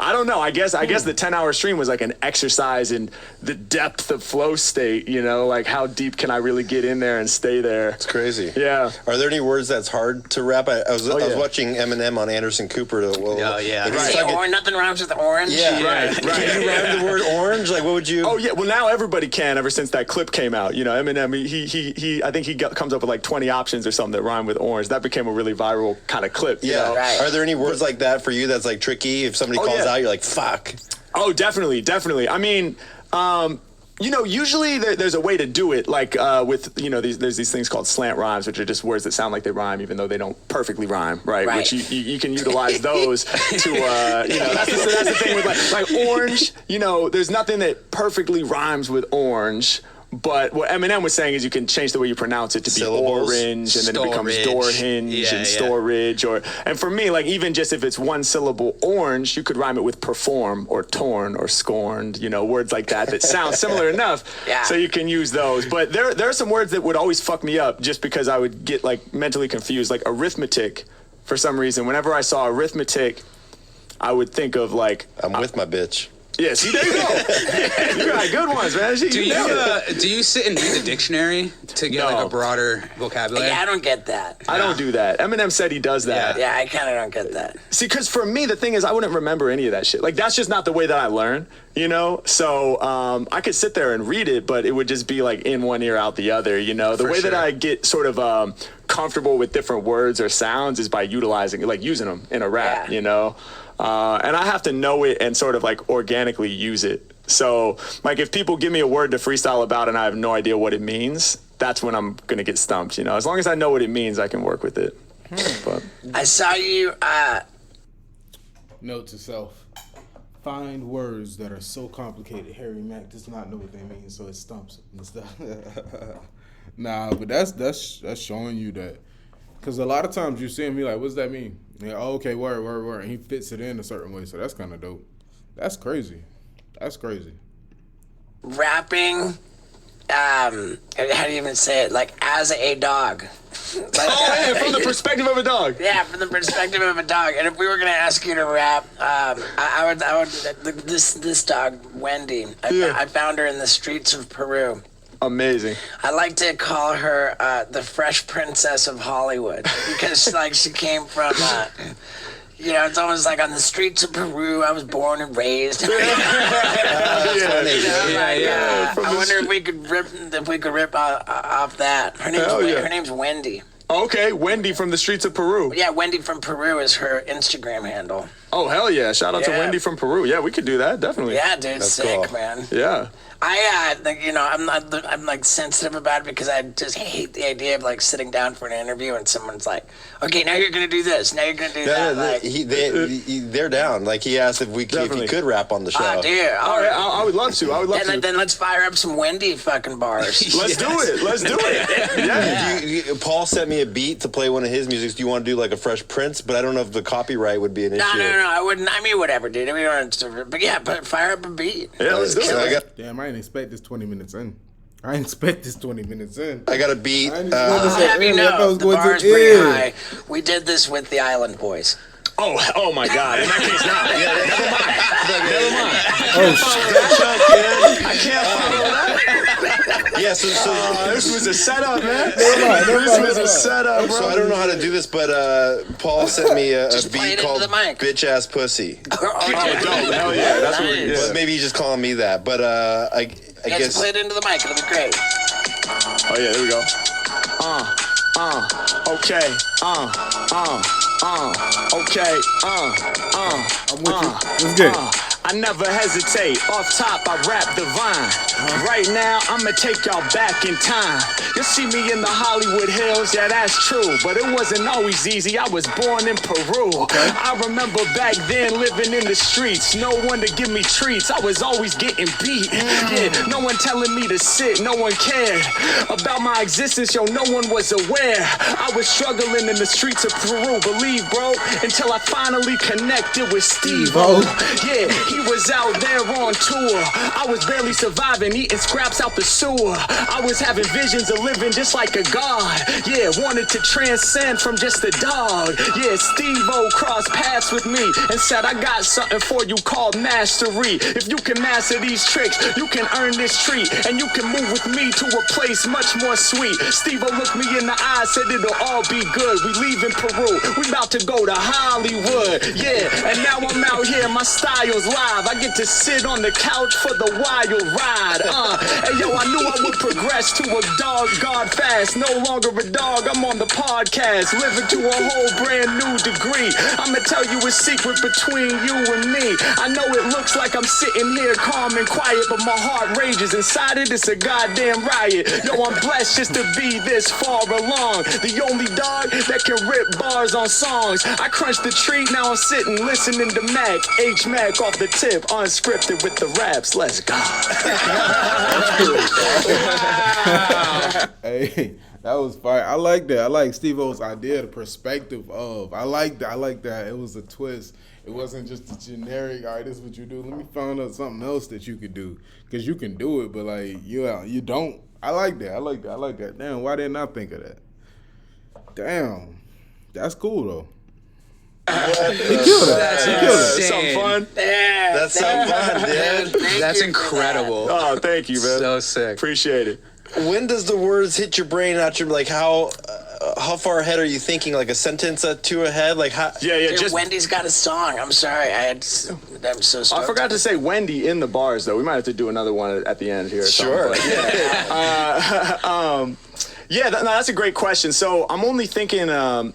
I don't know. I guess the 10-hour stream was like an exercise in the depth of flow state, you know, like how deep can I really get in there and stay there? It's crazy. Yeah. Are there any words that's hard to rap? I was watching Eminem on Anderson Cooper. Nothing rhymes with orange. Yeah. Right. Can you rhyme the word orange? Like, what would you? Oh yeah. Well, now everybody can. Ever since that clip came out, you know, Eminem, he I think comes up with like 20 options or something that rhyme with orange. That became a really viral kind of clip. Yeah. You know? Right. Are there any words like that for you that's like tricky? If somebody calls out, you're like, fuck. Oh, definitely. I mean, you know, usually there's a way to do it, like with, you know, there's these things called slant rhymes, which are just words that sound like they rhyme, even though they don't perfectly rhyme, right? Which you can utilize those to, you know, that's the thing with like orange. You know, there's nothing that perfectly rhymes with orange. But what Eminem was saying is you can change the way you pronounce it to be orange, and then it becomes door hinge and storage. And for me, like even just if it's one syllable orange, you could rhyme it with perform or torn or scorned, you know, words like that sound similar enough. Yeah. So you can use those. But there are some words that would always fuck me up just because I would get like mentally confused, like arithmetic for some reason. Whenever I saw arithmetic, I would think of like... I'm with my bitch. Yeah, see, there you go. You got good ones, man. Do you sit and read the dictionary to get like a broader vocabulary? Yeah, I don't get that. I don't do that. Eminem said he does that. Yeah, I kind of don't get that. See, because for me, the thing is, I wouldn't remember any of that shit. Like, that's just not the way that I learn, you know? So I could sit there and read it, but it would just be like in one ear, out the other, you know? The way that I get sort of comfortable with different words or sounds is by utilizing, like using them in a rap, you know? And I have to know it and sort of like organically use it. So like if people give me a word to freestyle about and I have no idea what it means, that's when I'm going to get stumped, you know. As long as I know what it means, I can work with it. But I saw you Note to self. Find words that are so complicated Harry Mack does not know what they mean, so it stumps him and stuff. Nah, but that's showing you that. Because a lot of times you see him, be like, what's that mean? Yeah, oh, okay, word. And he fits it in a certain way, so that's kind of dope. That's crazy. Rapping, how do you even say it? Like, as a dog. Like, from the perspective of a dog. Yeah, from the perspective of a dog. And if we were going to ask you to rap, I would this dog, Wendy, I found her in the streets of Peru. Amazing. I like to call her the Fresh Princess of Hollywood because, like, she came from, you know, it's almost like on the streets of Peru. I was born and raised. I wonder if we could rip off that. Her name's Wendy. Okay, Wendy from the streets of Peru. Yeah, Wendy from Peru is her Instagram handle. Oh, hell yeah. Shout out to Wendy from Peru. Yeah, we could do that, definitely. Yeah, dude, that's sick, cool. Man. Yeah. I'm like sensitive about it because I just hate the idea of like sitting down for an interview and someone's like, okay, now you're gonna do this, now you're gonna do that. They're down. Like he asked if you could rap on the show. Oh, dude. I would love to. Then let's fire up some Wendy fucking bars. Let's do it. Yeah. Paul sent me a beat to play one of his musics. Do you want to do like a Fresh Prince? But I don't know if the copyright would be an issue. No, I wouldn't. I mean, whatever, dude. But yeah, fire up a beat. Yeah, let's do it. Damn, I didn't expect this 20 minutes in. I got a beat. Have you know, the bar's pretty high. We did this with the Island Boys. Oh my God! In that case, not. Never mind. Oh shit! I can't follow that. Yeah, so this was a setup, man. This was a setup, bro. So I don't know how to do this, but Paul sent me a beat called "Bitch Ass Pussy." Oh, dope! Hell yeah! That's what it is. But maybe he's just calling me that. But I guess play it into the mic. It'll be great. Oh yeah, there we go. Okay. Okay. I'm with you. Let's get it. I never hesitate. Off top, I rap divine. Right now, I'ma take y'all back in time. You'll see me in the Hollywood Hills, yeah, that's true. But it wasn't always easy. I was born in Peru. I remember back then living in the streets. No one to give me treats. I was always getting beat. Yeah, no one telling me to sit. No one cared about my existence. Yo, no one was aware. I was struggling in the streets of Peru. Believe, bro, until I finally connected with Steve-O. Yeah, he was out there on tour. I was barely surviving, eating scraps out the sewer. I was having visions of living just like a god. Yeah, wanted to transcend from just a dog. Yeah, Steve-O crossed paths with me and said, I got something for you called mastery. If you can master these tricks, you can earn this treat, and you can move with me to a place much more sweet. Steve-O looked me in the eye, said it'll all be good. We leaving Peru, we about to go to Hollywood. Yeah, and now I'm out here, my style's live. I get to sit on the couch for the wild ride. Hey yo, I knew I would progress to a dog god fast. No longer a dog, I'm on the podcast, living to a whole brand new degree. I'ma tell you a secret between you and me. I know it looks like I'm sitting here calm and quiet, but my heart rages inside it. It's a goddamn riot. Yo, I'm blessed just to be this far along. The only dog that can rip bars on songs. I crunched the treat, now I'm sitting listening to Mack. Mack off the tip, unscripted with the raps. Let's go. Hey, that was fire. I like that. I like Steve-O's idea, the perspective of. I like that. I like that. It was a twist. It wasn't just a generic, all right, this is what you do. Let me find out something else that you could do. Because you can do it, but, like, you don't. I like that. I like that. I like that. Damn, why didn't I think of that? Damn. That's cool, though. That's insane. Something fun. That's so fun, dude. That's incredible. Oh, thank you, man. So sick. Appreciate it. When does the words hit your brain? Not your, like, how far ahead are you thinking? Like a sentence or two ahead? Like how? Yeah. Dude, Just Wendy's got a song. I'm sorry. I'm so stoked. I forgot to say Wendy in the bars though. We might have to do another one at the end here. Or Sure. But, yeah. That's a great question. So I'm only thinking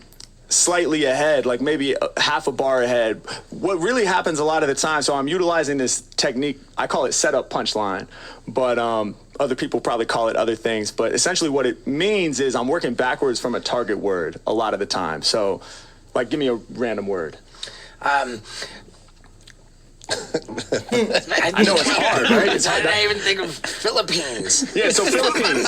slightly ahead, like maybe half a bar ahead. What really happens a lot of the time, so I'm utilizing this technique, I call it setup punchline, but other people probably call it other things, but essentially what it means is I'm working backwards from a target word a lot of the time. So, like, give me a random word. I know it's hard, right? It's hard. I didn't even think of Philippines. Yeah, so Philippines.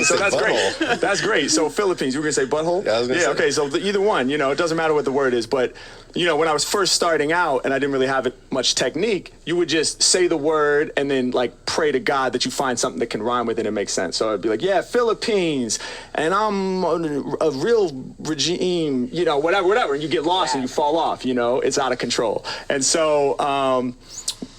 So that's great. That's great. So Philippines, you were gonna say butthole? Yeah, I was gonna say. Okay, so either one, it doesn't matter what the word is, but when I was first starting out and I didn't really have much technique, you would just say the word and then like pray to God that you find something that can rhyme with it and make sense. So I'd be like, yeah, Philippines, and I'm a real regime, whatever, and you get lost and you fall off, it's out of control. And so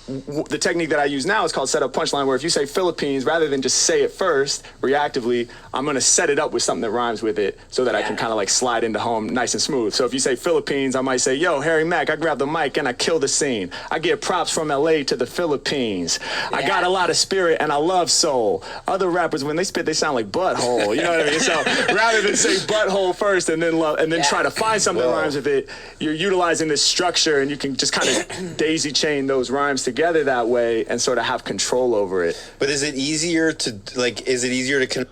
the technique that I use now is called setup punchline, where if you say Philippines, rather than just say it first reactively, I'm going to set it up with something that rhymes with it so that I can kind of like slide into home nice and smooth. So if you say Philippines, I might say, yo, Harry Mack, I grab the mic and I kill the scene. I get props from LA to the Philippines. Yeah. I got a lot of spirit and I love soul. Other rappers, when they spit, they sound like butthole. You know what I mean? So rather than say butthole first and then try to find something that rhymes with it, you're utilizing this structure and you can just kind of daisy chain those rhymes together that way and sort of have control over it. But is it easier to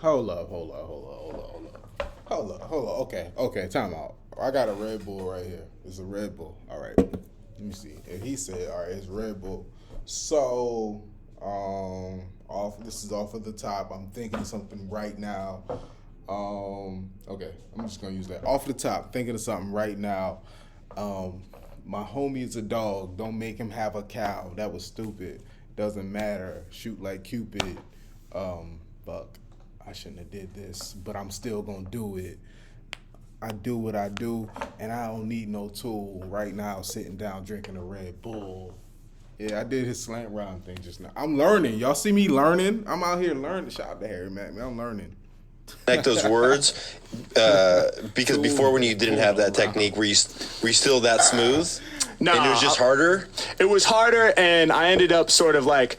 Hold up. Okay, time out. I got a Red Bull right here. It's a Red Bull. All right. Let me see. And he said, all right, it's Red Bull. So, this is off of the top. I'm thinking of something right now. Okay, I'm just going to use that. Off the top, thinking of something right now. My homie is a dog. Don't make him have a cow. That was stupid. Doesn't matter. Shoot like Cupid. Fuck. I shouldn't have did this, but I'm still gonna do it. I do what I do, and I don't need no tool. Right now, sitting down drinking a Red Bull. Yeah, I did his slant rhyme thing just now. I'm learning. Y'all see me learning? I'm out here learning. Shout out to Harry Mack, man. I'm learning. Connect those words because before when you didn't have that technique, were you still that smooth? No, and it was just harder. It was harder, and I ended up sort of like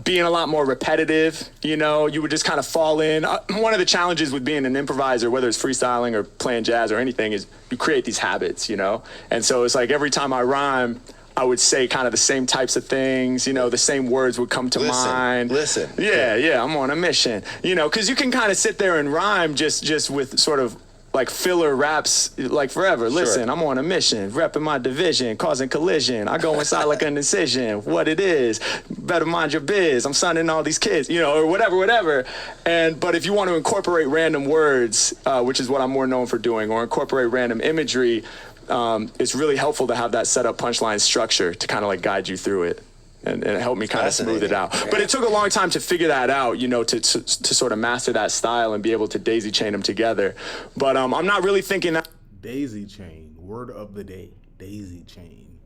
being a lot more repetitive. You would just kind of fall in. One of the challenges with being an improviser, whether it's freestyling or playing jazz or anything, is you create these habits. And so it's like every time I rhyme, I would say kind of the same types of things, you know, the same words would come to mind. Listen. Yeah, I'm on a mission. You know, because you can kind of sit there and rhyme just with sort of like filler raps like forever. Listen, I'm on a mission, repping my division, causing collision. I go inside like an incision. What it is, better mind your biz. I'm signing all these kids, you know, or whatever. But if you want to incorporate random words, which is what I'm more known for doing, or incorporate random imagery, it's really helpful to have that setup punchline structure to kind of like guide you through it. And it helped me kind of smooth it out. But it took a long time to figure that out, you know, to sort of master that style and be able to daisy chain them together. But I'm not really thinking that. Daisy chain, word of the day, daisy chain.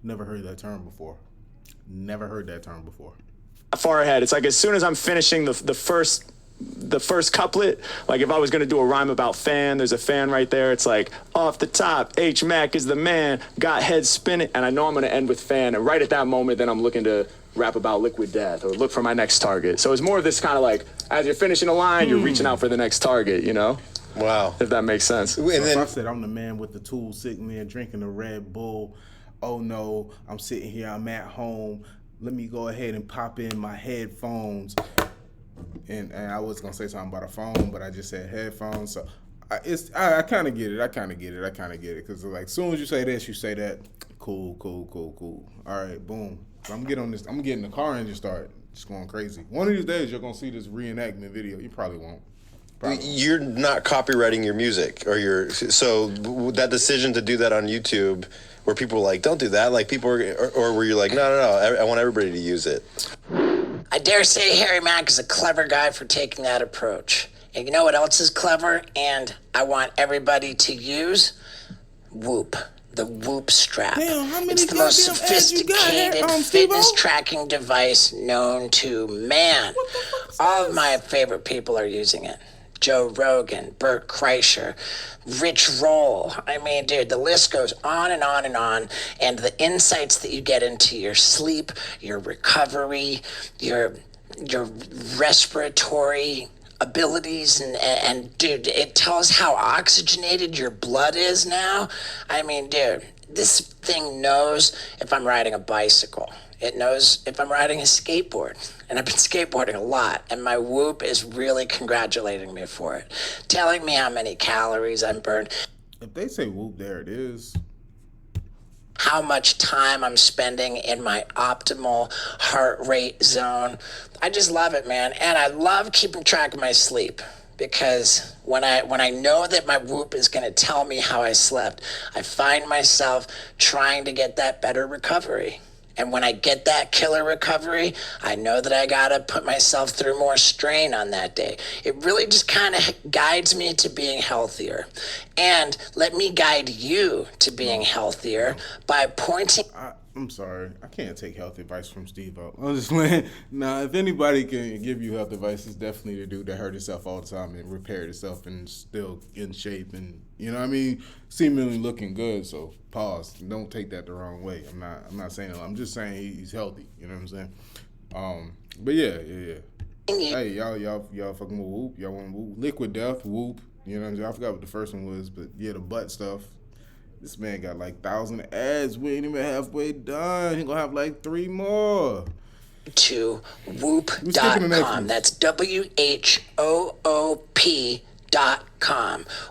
Never heard that term before. Far ahead. It's like as soon as I'm finishing the first couplet, like if I was gonna do a rhyme about fan, there's a fan right there. It's like off the top, H Mack is the man, got head spinning, and I know I'm gonna end with fan. And right at that moment, then I'm looking to rap about liquid death or look for my next target. So it's more of this kind of like as you're finishing a line, you're reaching out for the next target, you know? Wow. If that makes sense. So if I said I'm the man with the tools, sitting there drinking a Red Bull. Oh no, I'm sitting here, I'm at home. Let me go ahead and pop in my headphones. And I was gonna say something about a phone, but I just said headphones. So I kind of get it. I kind of get it. Because like, as soon as you say this, you say that. Cool. All right, boom. So I'm getting in the car and just start just going crazy. One of these days, you're gonna see this reenactment video. You probably won't. You're not copywriting your music so that decision to do that on YouTube, where people are like, don't do that. Like people are, or where you're like, no. I want everybody to use it. I dare say Harry Mack is a clever guy for taking that approach. And you know what else is clever? And I want everybody to use Whoop. The Whoop strap. Damn, how many it's the most goddamn ads you got sophisticated here, fitness Steve-O? tracking device known to man. All of my favorite people are using it. Joe Rogan, Bert Kreischer, Rich Roll. I mean, dude, the list goes on and on and on. And the insights that you get into your sleep, your recovery, your respiratory abilities, and dude, it tells how oxygenated your blood is now. I mean, dude, this thing knows if I'm riding a bicycle. It knows if I'm riding a skateboard. And I've been skateboarding a lot, and my Whoop is really congratulating me for it, telling me how many calories I'm burned. If they say Whoop, there it is. How much time I'm spending in my optimal heart rate zone. I just love it, man. And I love keeping track of my sleep, because when I know that my Whoop is going to tell me how I slept, I find myself trying to get that better recovery. And when I get that killer recovery, I know that I got to put myself through more strain on that day. It really just kind of guides me to being healthier. And let me guide you to being healthier by pointing. I'm sorry. I can't take health advice from Steve-O. I'm just playing. Nah, if anybody can give you health advice, it's definitely the dude that hurt himself all the time and repaired himself and still in shape and, you know what I mean, seemingly looking good. So pause. Don't take that the wrong way. I'm not saying that. I'm just saying he's healthy. You know what I'm saying? But yeah. Hey, y'all fucking with Whoop. Y'all want Whoop? Liquid Death, Whoop. You know what I'm saying? I forgot what the first one was, but yeah, the butt stuff. This man got like 1,000 ads. We ain't even halfway done. He gonna have like 3 more. To whoop.com. That's WHOOP.com.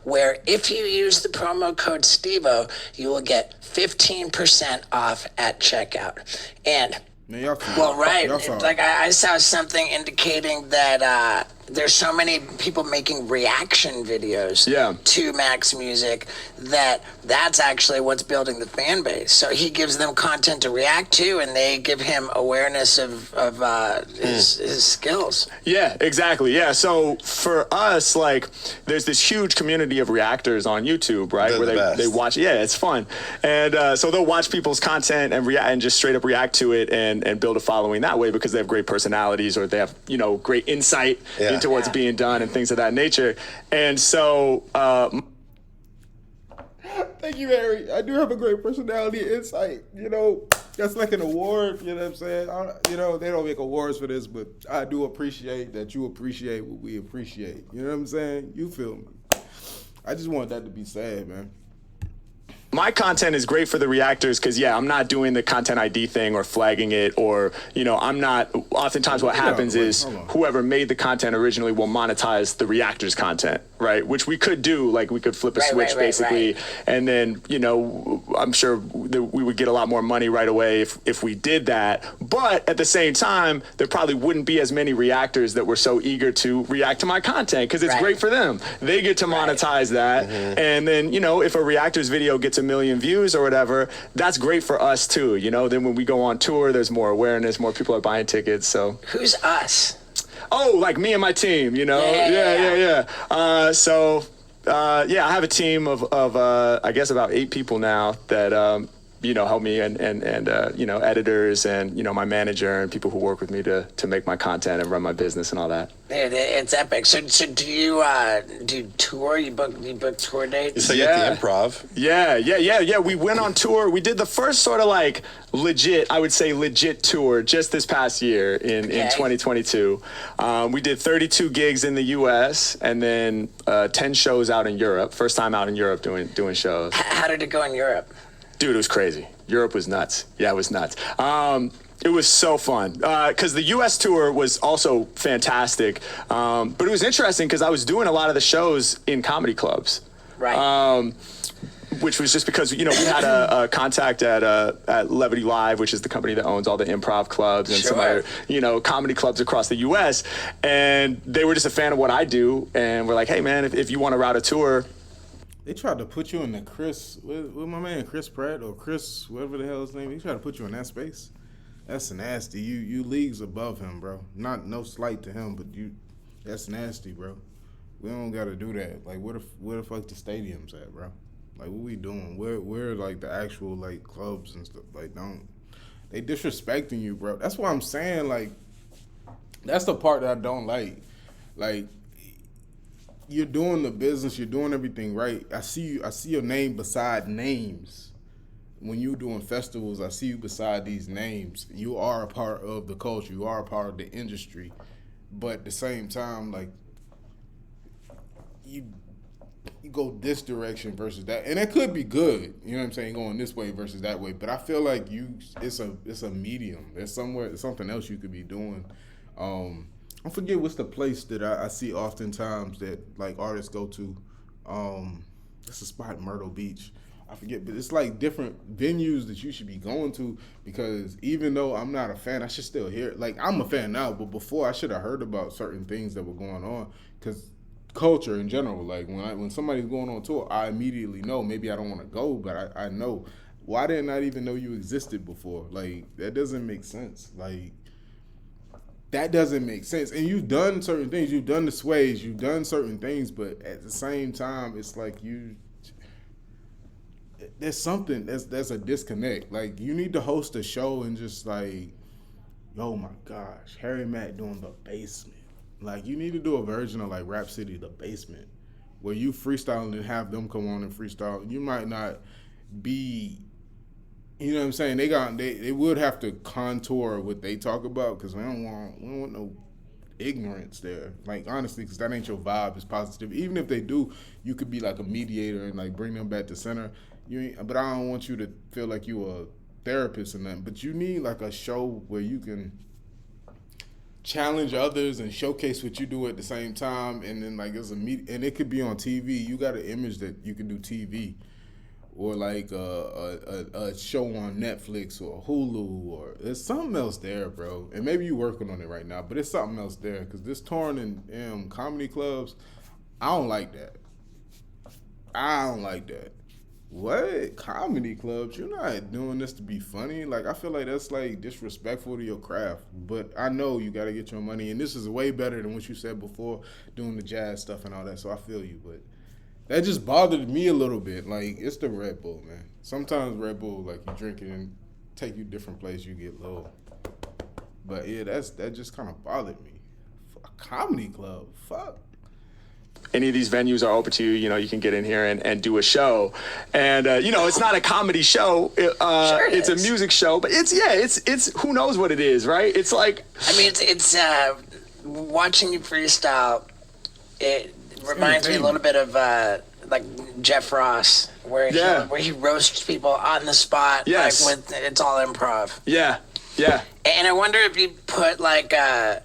Where if you use the promo code STEVO, you will get 15% off at checkout. And man, I saw something indicating that there's so many people making reaction videos to Mack's music that's actually what's building the fan base. So he gives them content to react to, and they give him awareness of his skills. Yeah, exactly. Yeah. So for us, like, there's this huge community of reactors on YouTube, right? Where they watch. Yeah, it's fun. And so they'll watch people's content and react and just straight up react to it and build a following that way because they have great personalities or they have, great insight into what's being done and things of that nature. And so thank you, Harry. I do have a great personality and insight. That's like an award. You know what I'm saying? They don't make awards for this, but I do appreciate that you appreciate what we appreciate. You know what I'm saying? You feel me? I just want that to be said, man. my content is great for the reactors because, yeah, I'm not doing the content ID thing or flagging it or, I'm not. Oftentimes what happens is whoever made the content originally will monetize the reactors content, right? Which we could do. Like, we could flip a switch, basically. And then, I'm sure that we would get a lot more money right away if we did that. But at the same time, there probably wouldn't be as many reactors that were so eager to react to my content because it's great for them. They get to monetize that. And then, if a reactors video gets 1 million views or whatever, that's great for us too. Then when we go on tour, there's more awareness, more people are buying tickets. So who's us? Oh, like me and my team, Yeah. I have a team of I guess about 8 people now that help me and editors and my manager and people who work with me to make my content and run my business and all that. It's epic. So do you do tour? You book tour dates? So at the Improv. Yeah. We went on tour. We did the first sort of like legit tour just this past year in 2022. We did 32 gigs in the U.S. and then 10 shows out in Europe. First time out in Europe doing shows. How did it go in Europe? Dude, it was crazy. Europe was nuts. Yeah, it was nuts. It was so fun because the U.S. tour was also fantastic. But it was interesting because I was doing a lot of the shows in comedy clubs. Right. Which was just because, we had a contact at Levity Live, which is the company that owns all the improv clubs and some other, comedy clubs across the U.S. And they were just a fan of what I do. And we're like, hey, man, if you want to route a tour. They tried to put you in the with my man Chris Pratt or Chris, whatever the hell his name is. He tried to put you in that space. That's nasty. You leagues above him, bro. No slight to him, but that's nasty, bro. We don't gotta do that. Like, where the fuck the stadiums at, bro? Like, what we doing? Where like the actual like clubs and stuff? Like, they disrespecting you, bro. That's what I'm saying. Like, that's the part that I don't like. Like, you're doing the business, you're doing everything right. I see your name beside names. When you're doing festivals, I see you beside these names. You are a part of the culture. You are a part of the industry. But at the same time, like, you go this direction versus that. And it could be good, you know what I'm saying, going this way versus that way. But I feel like it's a medium. There's something else you could be doing. I forget what's the place that I see oftentimes that like artists go to. It's a spot in Myrtle Beach. I forget, but it's like different venues that you should be going to because even though I'm not a fan, I should still hear it. Like, I'm a fan now, but before I should have heard about certain things that were going on because culture in general. Like, when somebody's going on tour, I immediately know. Maybe I don't want to go, but I know. Why didn't I even know you existed before? Like, that doesn't make sense. Like, that doesn't make sense. And you've done certain things. You've done the sways. You've done certain things. But at the same time, it's like there's something. There's a disconnect. Like, you need to host a show and just like, oh my gosh, Harry Mack doing The Basement. Like, you need to do a version of like Rap City, The Basement, where you freestyle and have them come on and freestyle. You might not be... You know what I'm saying? They would have to contour what they talk about because we don't want no ignorance there. Like, honestly, because that ain't your vibe. It's positive. Even if they do, you could be like a mediator and like bring them back to center. But I don't want you to feel like you a therapist or nothing. But you need like a show where you can challenge others and showcase what you do at the same time. And then like and it could be on TV. You got an image that you can do TV. Or like a show on Netflix or Hulu, or there's something else there, bro. And maybe you're working on it right now, but it's something else there. Because this touring in comedy clubs, I don't like that. What? Comedy clubs? You're not doing this to be funny. Like, I feel like that's like disrespectful to your craft. But I know you got to get your money, and this is way better than what you said before, doing the jazz stuff and all that. So I feel you, but that just bothered me a little bit. Like, it's the Red Bull, man. Sometimes Red Bull, like, you drink it and take you different places, you get low. But yeah, that just kind of bothered me. A comedy club, fuck. Any of these venues are open to you. You can get in here and do a show. And, it's not a comedy show. Sure it's a music show. But it's who knows what it is, right? It's like... I mean, it's watching you freestyle, it reminds me a little bit of like Jeff Ross, where he roasts people on the spot. Yes. Like it's all improv. Yeah. Yeah. And I wonder if you put like a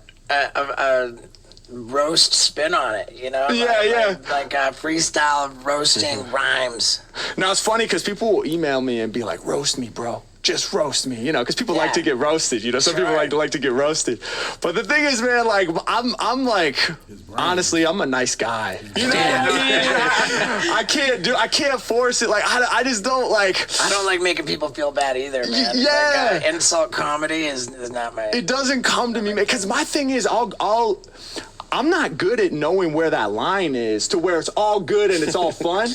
roast spin on it, you know? Like freestyle roasting rhymes. Now it's funny because people will email me and be like, roast me, bro. Just roast me, you know, because people like to get roasted, you know. Some people like to get roasted. But the thing is, man, like I'm like, honestly, I'm a nice guy. You know what I mean? I can't force it. Like I just don't like. I don't like making people feel bad either, man. Yeah. Like, insult comedy is not my. It doesn't come to me, man, because my thing is, I'm not good at knowing where that line is to where it's all good and it's all fun.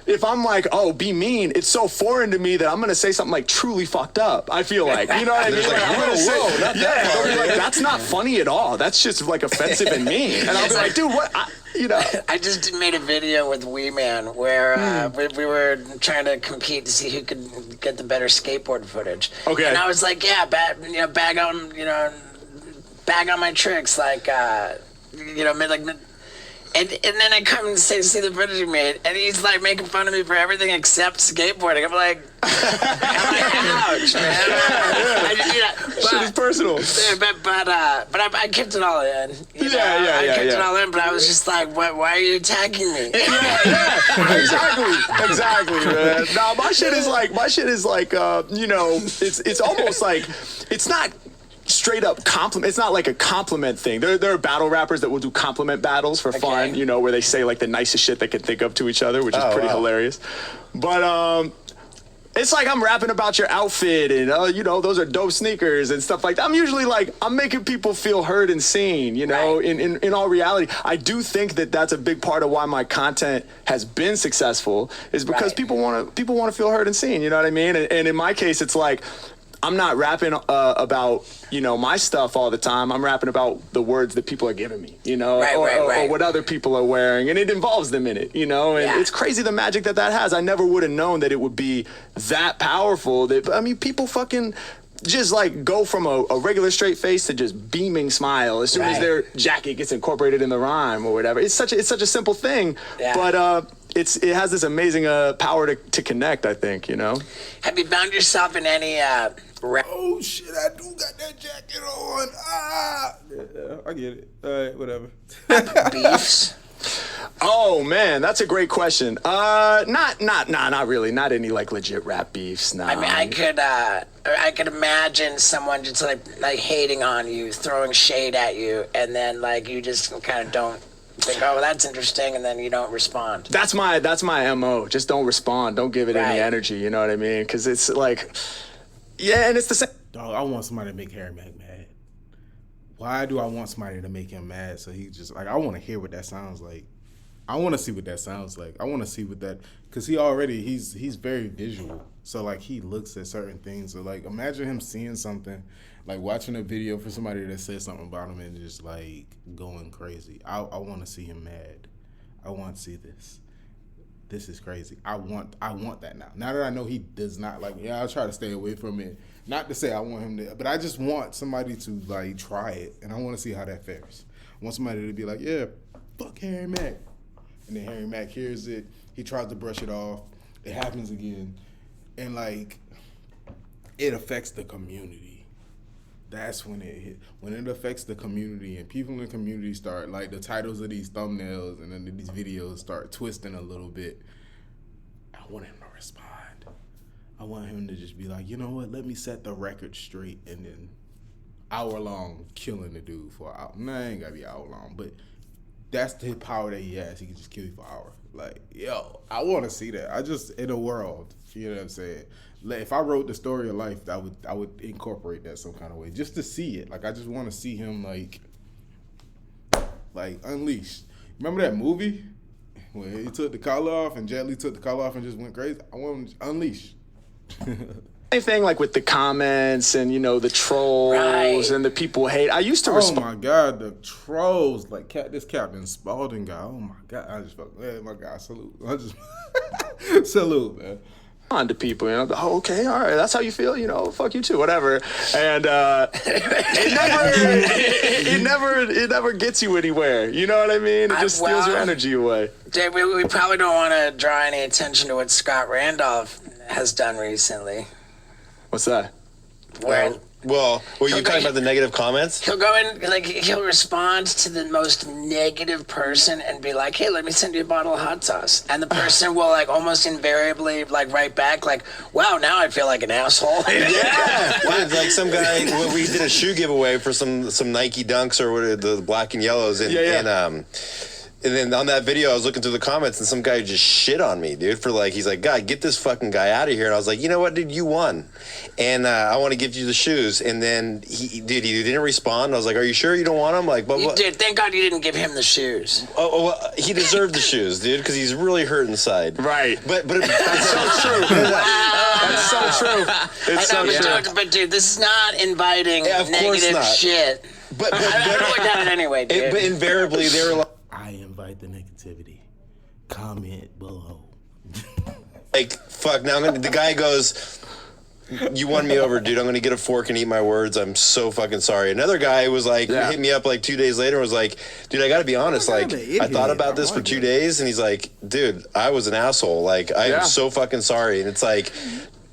If I'm like, oh, be mean, it's so foreign to me that I'm going to say something like truly fucked up. I feel like, you know what I mean? Like, I'm going to say, like, that's not funny at all. That's just like offensive and mean. And I'll be like, dude, what? I just made a video with Wee Man where we were trying to compete to see who could get the better skateboard footage. Okay. And I was like, yeah, bag on my tricks, like, And then I come and see the footage he made, and he's like making fun of me for everything except skateboarding. I'm like, ouch, man. Shit is personal. But I kept it all in. I kept it all in, but I was just like, why are you attacking me? Exactly, man. No, my shit is like, it's almost like, it's not straight up compliment. It's not like a compliment thing. There are battle rappers that will do compliment battles for fun, you know, where they say like the nicest shit they can think of to each other, which is pretty hilarious. But it's like I'm rapping about your outfit and those are dope sneakers and stuff like that. I'm usually like, I'm making people feel heard and seen, you know. In all reality, I do think that that's a big part of why my content has been successful, is because people want to feel heard and seen, you know what I mean? And in my case, it's like, I'm not rapping about, my stuff all the time. I'm rapping about the words that people are giving me, or what other people are wearing, and it involves them in it, and it's crazy the magic that has. I never would have known that it would be that powerful. People fucking just like go from a regular straight face to just beaming smile as soon as their jacket gets incorporated in the rhyme or whatever. It's such a simple thing, but it has this amazing power to connect, I think, Have you found yourself in any oh shit, I do got that jacket on. Yeah, I get it. All right, whatever. beefs? Oh man, that's a great question. Not really. Not any like legit rap beefs. Nah. I mean, I could imagine someone just like hating on you, throwing shade at you, and then like you just kind of don't think, oh, that's interesting, and then you don't respond. That's my MO. Just don't respond. Don't give it any energy. You know what I mean? Because it's like, and it's the same. Dog, I want somebody to make Harry Mack mad. Why do I want somebody to make him mad? So he just like, I want to hear what that sounds like. I want to see what that sounds like. I want to see what that, because he's very visual. So like he looks at certain things. So like imagine him seeing something, like watching a video for somebody that says something about him and just like going crazy. I want to see him mad. I want to see this. This is crazy. I want that now. Now that I know he does not like me, I'll try to stay away from it. Not to say I want him to, but I just want somebody to like try it, and I want to see how that fares. I want somebody to be like, yeah, fuck Harry Mack. And then Harry Mack hears it. He tries to brush it off. It happens again. And, like, it affects the community. That's when it hit. When it affects the community and people in the community start, like, the titles of these thumbnails and then these videos start twisting a little bit, I want him to respond. I want him to just be like, you know what, let me set the record straight, and then hour-long killing the dude for an hour. Nah, it ain't got to be hour-long, but that's the power that he has. He can just kill you for an hour. Like, yo, I want to see that. I just, in a world, you know what I'm saying? Like, if I wrote the story of life, I would incorporate that some kind of way, just to see it. Like, I just want to see him, like unleashed. Remember that movie when he took the collar off and Jet Li took the collar off and just went crazy? I want him to unleash. Same thing like with the comments and the trolls and the people hate. I used to respond. Oh my God, the trolls, like this Captain Spaulding guy. Oh my God, I just fuck, man, my God, salute. I just salute, man. on to people, you know, oh, okay, all right, that's how you feel, you know, fuck you too, whatever. And it never gets you anywhere. You know what I mean? It just steals your energy away. Dave, we probably don't want to draw any attention to what Scott Randolph has done recently. What's that? Well, were you talking about the negative comments? He'll go in, like, he'll respond to the most negative person and be like, hey, let me send you a bottle of hot sauce. And the person will, like, almost invariably, like, write back, like, wow, now I feel like an asshole. Yeah. Like some guy, we did a shoe giveaway for some Nike Dunks or what, the black and yellows. And then on that video, I was looking through the comments, and some guy just shit on me, dude, for like, he's like, God, get this fucking guy out of here. And I was like, you know what, dude, you won. And I want to give you the shoes. And then he didn't respond. I was like, are you sure you don't want them? Like, You did. Thank God you didn't give him the shoes. Oh, well, he deserved the shoes, dude, because he's really hurt inside. Right. But that's so true. That's so true. It's so true. But dude, this is not inviting negative shit. But I don't look at it anyway, dude. But invariably, they were like, I invite the negativity. Comment below. like, fuck, now the guy goes, you won me over, dude. I'm going to get a fork and eat my words. I'm so fucking sorry. Another guy was like, hit me up like 2 days later and was like, dude, I got to be honest. Like, I thought about this for 2 days. And he's like, dude, I was an asshole. Like, I am so fucking sorry. And it's like,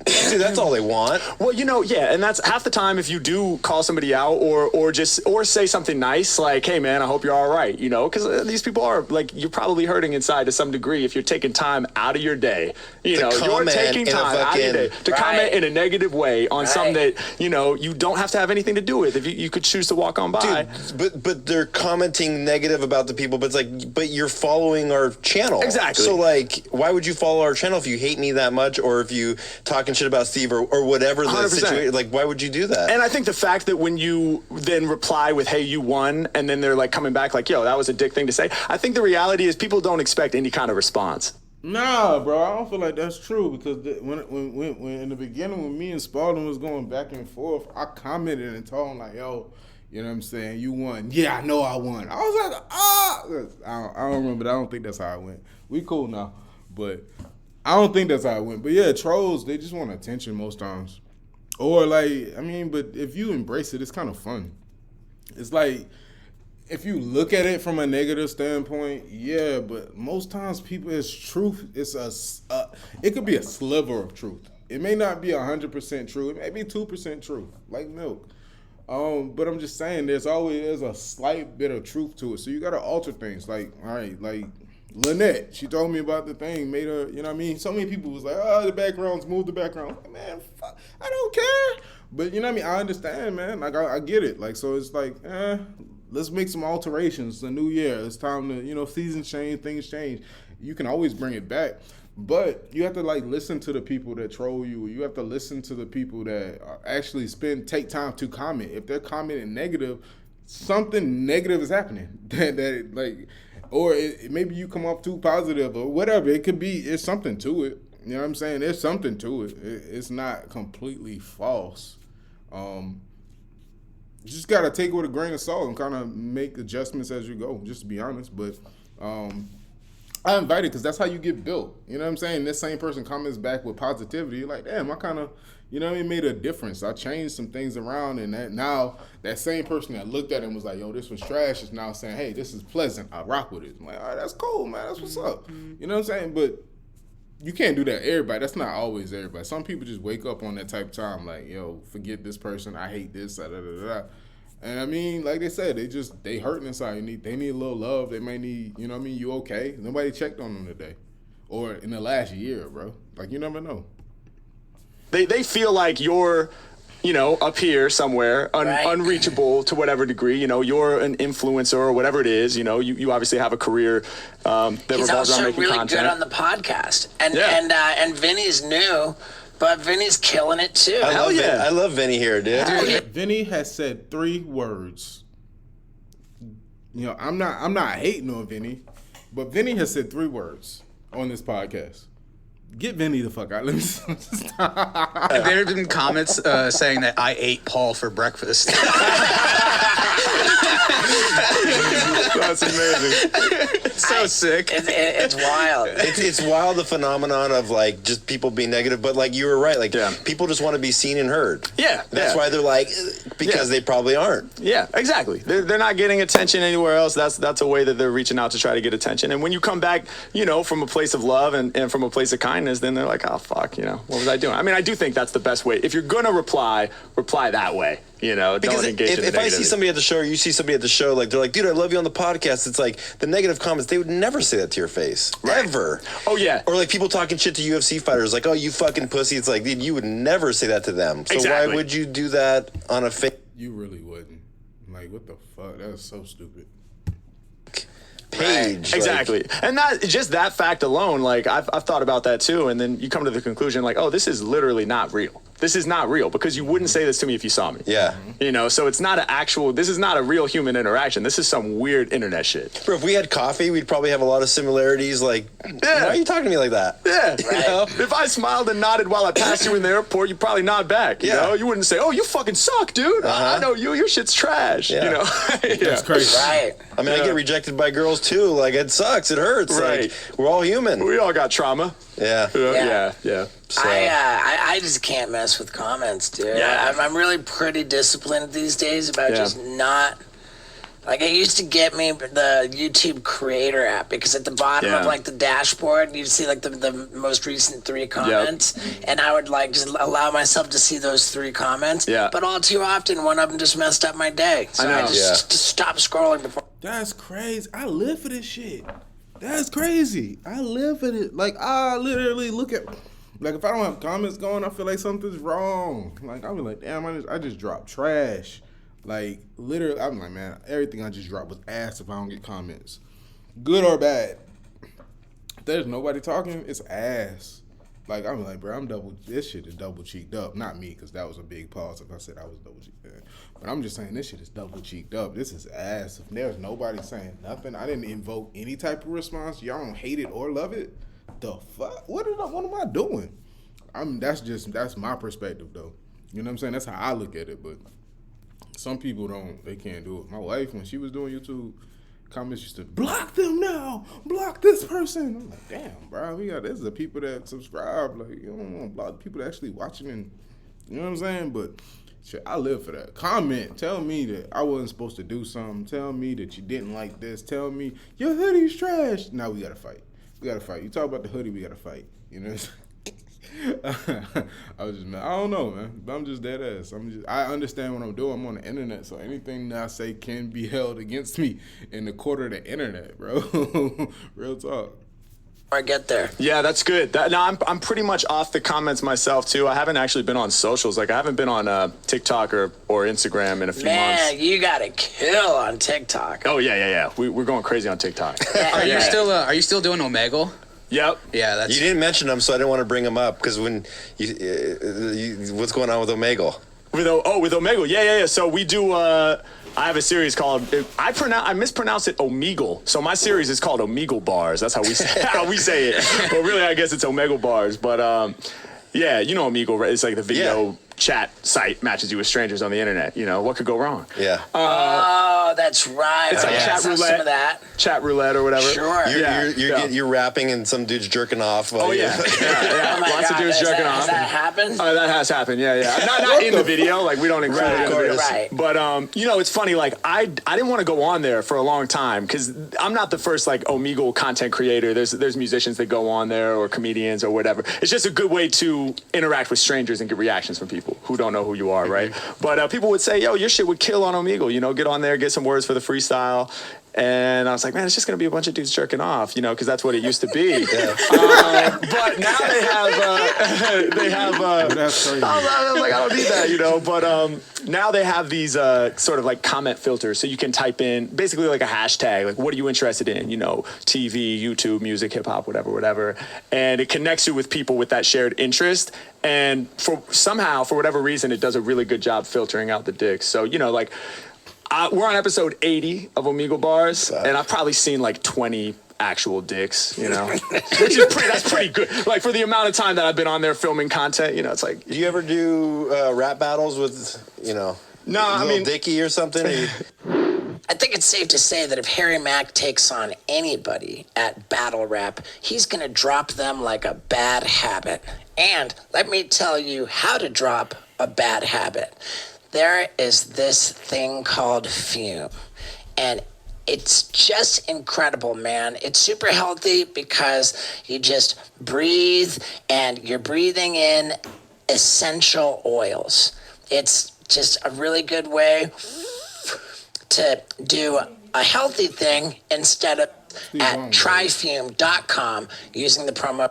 dude, that's all they want. Well, you know, and that's half the time if you do call somebody out or say something nice, like, hey, man, I hope you're all right, you know, because these people are, like, you're probably hurting inside to some degree if you're taking time out of your day. You know, you're taking time out of your day to comment in a negative way on something that, you know, you don't have to have anything to do with. If you could choose to walk on by. Dude, but they're commenting negative about the people, but it's like, but you're following our channel. Exactly. So, like, why would you follow our channel if you hate me that much or if you talking shit about Steve or whatever the 100%. situation, like, why would you do that? And I think the fact that when you then reply with, hey, you won, and then they're like coming back like, yo, that was a dick thing to say. I think the reality is people don't expect any kind of response. Nah, bro, I don't feel like that's true because when in the beginning when me and Spalding was going back and forth, I commented and told him like, yo, you know what I'm saying, you won. Yeah, I know I won. I was like, I don't remember. I don't think that's how it went. We cool now, but I don't think that's how it went. But yeah, trolls, they just want attention most times. Or like, I mean, but if you embrace it, it's kind of fun. It's like, if you look at it from a negative standpoint, yeah, but most times people, it's truth. It's it could be a sliver of truth. It may not be 100% true. It may be 2% true, like milk. But I'm just saying, there's a slight bit of truth to it. So you got to alter things. Like, all right, like Lynette, she told me about the thing, made her, you know what I mean? So many people was like, oh, the backgrounds, move the background. Like, man, fuck, I don't care. But you know what I mean? I understand, man. Like, I get it. Like, so it's like, let's make some alterations. It's a new year. It's time to, you know, seasons change, things change. You can always bring it back. But you have to, like, listen to the people that troll you. You have to listen to the people that actually take time to comment. If they're commenting negative, something negative is happening. that like, or maybe you come off too positive or whatever. It could be, it's something to it. You know what I'm saying? There's something to it. It's not completely false. You just got to take it with a grain of salt and kind of make adjustments as you go, just to be honest. But I invite it because that's how you get built. You know what I'm saying? This same person comments back with positivity. You're like, damn, I kind of, you know what I mean, made a difference. I changed some things around, and now that same person that looked at it and was like, yo, this was trash, is now saying, hey, this is pleasant. I rock with it. I'm like, all right, that's cool, man. That's what's up. You know what I'm saying? But you can't do that to everybody. That's not always everybody. Some people just wake up on that type of time like, yo, forget this person. I hate this. Da, da, da, da. And I mean, like they said, they hurting inside. They need a little love. They may need, you know what I mean, you okay? Nobody checked on them today. Or in the last year, bro. Like, you never know. They feel like you're, you know, up here somewhere, unreachable to whatever degree. You know, you're an influencer or whatever it is. You know, you obviously have a career that revolves around making content. He's also really good on the podcast. And Vinny's new, but Vinny's killing it too. I love Vinny here, dude. Vinny has said 3 words. You know, I'm not hating on Vinny, but Vinny has said 3 words on this podcast. Get Vinny the fuck out. Let me stop. Have there been comments saying that I ate Paul for breakfast? That's amazing. It's so sick. It's wild. It's wild, the phenomenon of like just people being negative, but like you were right, like people just want to be seen and heard. Yeah, that's why they're like because they probably aren't. Yeah, exactly. They're not getting attention anywhere else. That's a way that they're reaching out to try to get attention. And when you come back, you know, from a place of love and from a place of kindness, then they're like, oh fuck, you know, what was I doing? I mean, I do think that's the best way. If you're gonna reply that way. You know, because don't engage in if I see somebody at the show or you see somebody at the show, like they're like, dude, I love you on the podcast. It's like the negative comments, they would never say that to your face. Right. Ever. Oh, yeah. Or like people talking shit to UFC fighters, like, oh, you fucking pussy. It's like, dude, you would never say that to them. So why would you do that on a fake? You really wouldn't. Like, what the fuck? That's so stupid. Page. Right. Exactly. And that just that fact alone, like I've thought about that too. And then you come to the conclusion like, oh, this is literally not real. This is not real because you wouldn't say this to me if you saw me. Yeah. You know, so it's not this is not a real human interaction. This is some weird internet shit. Bro, if we had coffee, we'd probably have a lot of similarities. Like, why are you talking to me like that? Yeah. You know? If I smiled and nodded while I passed you in the airport, you'd probably nod back. You know, you wouldn't say, oh, you fucking suck, dude. I know you. Your shit's trash. You know, that's crazy. Right. I mean, I get rejected by girls too. Like, it sucks. It hurts. Right. Like, we're all human. We all got trauma. Yeah. Yeah. So. I just can't mess with comments, dude. Yeah. I'm really pretty disciplined these days about just not. Like, it used to get me the YouTube creator app because at the bottom of like the dashboard, you'd see like the most recent 3 comments, and I would like just allow myself to see those 3 comments. Yeah. But all too often, one of them just messed up my day, so I just stopped scrolling before. That's crazy. I live for this shit. That's crazy. I live for it. Like, I literally look at, like, if I don't have comments going, I feel like something's wrong. Like, I'll be like, damn, I just dropped trash. Like, literally, I'm like, man, everything I just dropped was ass if I don't get comments. Good or bad. If there's nobody talking, it's ass. Like, I'm like, bro, this shit is double cheeked up. Not me, because that was a big pause if I said I was double cheeked up. But I'm just saying this shit is double cheeked up. This is ass. If there's nobody saying nothing, I didn't invoke any type of response. Y'all don't hate it or love it. The fuck? What am I doing? That's my perspective though. You know what I'm saying? That's how I look at it. But some people they can't do it. My wife, when she was doing YouTube, comments used to block them now, block this person. I'm like, damn, bro, this is the people that subscribe. Like, you don't want to block people that actually watching, and you know what I'm saying? But shit, I live for that. Comment, tell me that I wasn't supposed to do something. Tell me that you didn't like this. Tell me your hoodie's trash. Now we gotta fight. You talk about the hoodie, we gotta fight. You know what I'm saying? I don't know, man. I'm just dead ass. I understand what I'm doing. I'm on the internet, so anything that I say can be held against me in the court of the internet, bro. Real talk. I get there. Yeah, that's good. I'm pretty much off the comments myself too. I haven't actually been on socials. Like I haven't been on TikTok or Instagram in a few months. Man, you got to kill on TikTok. Oh yeah. We're going crazy on TikTok. Are you still doing Omegle? Yep. Yeah, you didn't mention them, so I didn't want to bring them up because when what's going on with Omegle? With Omegle, yeah. So we do. I have a series called. I mispronounce it Omegle. So my series is called Omegle Bars. That's how we say it. But really, I guess it's Omegle Bars. But yeah, you know Omegle, right? It's like the video chat site matches you with strangers on the internet. You know what could go wrong? Yeah. Oh, that's right. It's like chat roulette. Some of that. Chat roulette or whatever. Sure. You're rapping and some dude's jerking off. Oh yeah. Lots of dudes jerking off. Has that happened? That has happened. Yeah. Not in the video. Like we don't include it in the video. Right. But you know, it's funny. Like I didn't want to go on there for a long time because I'm not the first like Omegle content creator. There's musicians that go on there or comedians or whatever. It's just a good way to interact with strangers and get reactions from people who don't know who you are, right? But people would say, yo, your shit would kill on Omegle. You know, get on there, get some words for the freestyle. And I was like, man, it's just going to be a bunch of dudes jerking off, you know, because that's what it used to be. But now they have That's crazy. I was like, I don't need that, you know. But now they have these sort of like comment filters. So you can type in basically like a hashtag, like what are you interested in? You know, TV, YouTube, music, hip hop, whatever. And it connects you with people with that shared interest. And for whatever reason, it does a really good job filtering out the dicks. So, you know, like, we're on episode 80 of Omegle Bars, and I've probably seen like 20 actual dicks, you know, which is that's pretty good. Like for the amount of time that I've been on there filming content, you know, it's like. Do you ever do rap battles with, you know, no, I mean, Dicky or something? I think it's safe to say that if Harry Mack takes on anybody at battle rap, he's going to drop them like a bad habit. And let me tell you how to drop a bad habit. There is this thing called fume. And it's just incredible, man. It's super healthy because you just breathe and you're breathing in essential oils. It's just a really good way to do a healthy thing instead of at tryfume.com using the promo.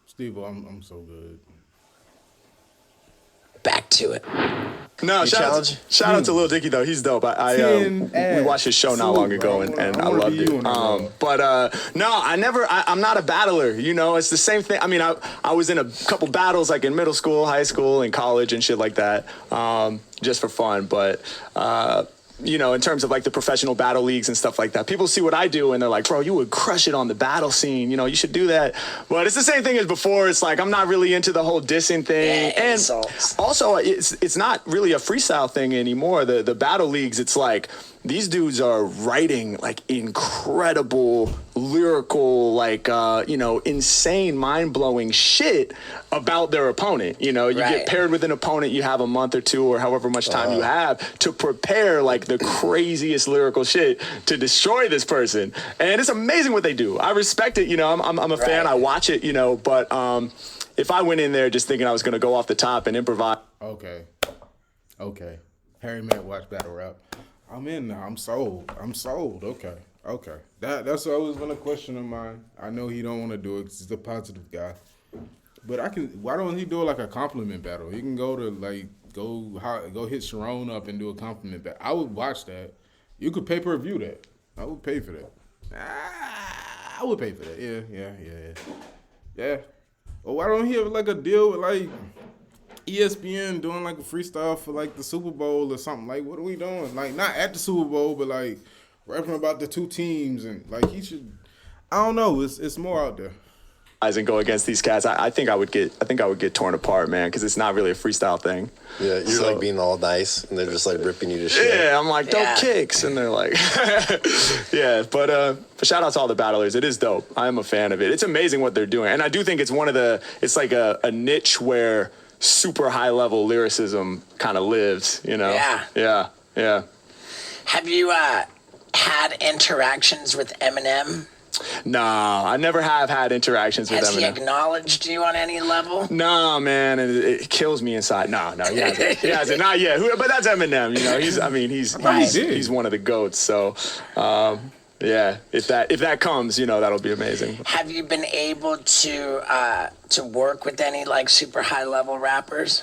Steve, I'm so good. Back to it. No, shout out to Lil Dicky though. He's dope. We watched his show not long ago and I loved it. No, I'm not a battler. You know, it's the same thing. I mean, I was in a couple battles like in middle school, high school, and college and shit like that, just for fun. But you know, in terms of like the professional battle leagues and stuff like that, people see what I do and they're like, bro, you would crush it on the battle scene. You know, you should do that. But it's the same thing as before. It's like, I'm not really into the whole dissing thing. Yeah, and insults. also it's not really a freestyle thing anymore. The battle leagues, it's like, these dudes are writing like incredible lyrical, like, you know, insane, mind-blowing shit about their opponent. You know, you get paired with an opponent, you have a month or two or however much time you have to prepare like the craziest lyrical shit to destroy this person. And it's amazing what they do. I respect it. You know, I'm a fan. I watch it, you know, but if I went in there just thinking I was going to go off the top and improvise. Okay. Harry Mack watch battle rap. I'm in now. I'm sold. Okay. That's always been a question of mine. I know he don't want to do it because he's a positive guy. But why don't he do like a compliment battle? He can go to like, go hit Sharon up and do a compliment battle. I would watch that. You could pay-per-view that. I would pay for that. I would pay for that. Yeah. Well, why don't he have like a deal with like ESPN doing like a freestyle for like the Super Bowl or something? Like, what are we doing? Like, not at the Super Bowl, but like rapping about the two teams and like he should. I don't know. It's more out there. And go against these cats. I think I would get torn apart, man, because it's not really a freestyle thing. Yeah, you're like being all nice, and they're just like ripping you to shit. Yeah, I'm like, dope kicks, and they're like, yeah. But shout out to all the battlers. It is dope. I am a fan of it. It's amazing what they're doing, and I do think it's it's like a niche where super high level lyricism kind of lives. You know? Yeah. Have you had interactions with Eminem? Nah, I never have had interactions with Eminem. Has he acknowledged you on any level? Nah, man, it kills me inside. No, he hasn't. He hasn't. Not yet. But that's Eminem. You know, he's one of the GOATs. So, yeah, if that comes, you know, that'll be amazing. Have you been able to work with any like super high level rappers?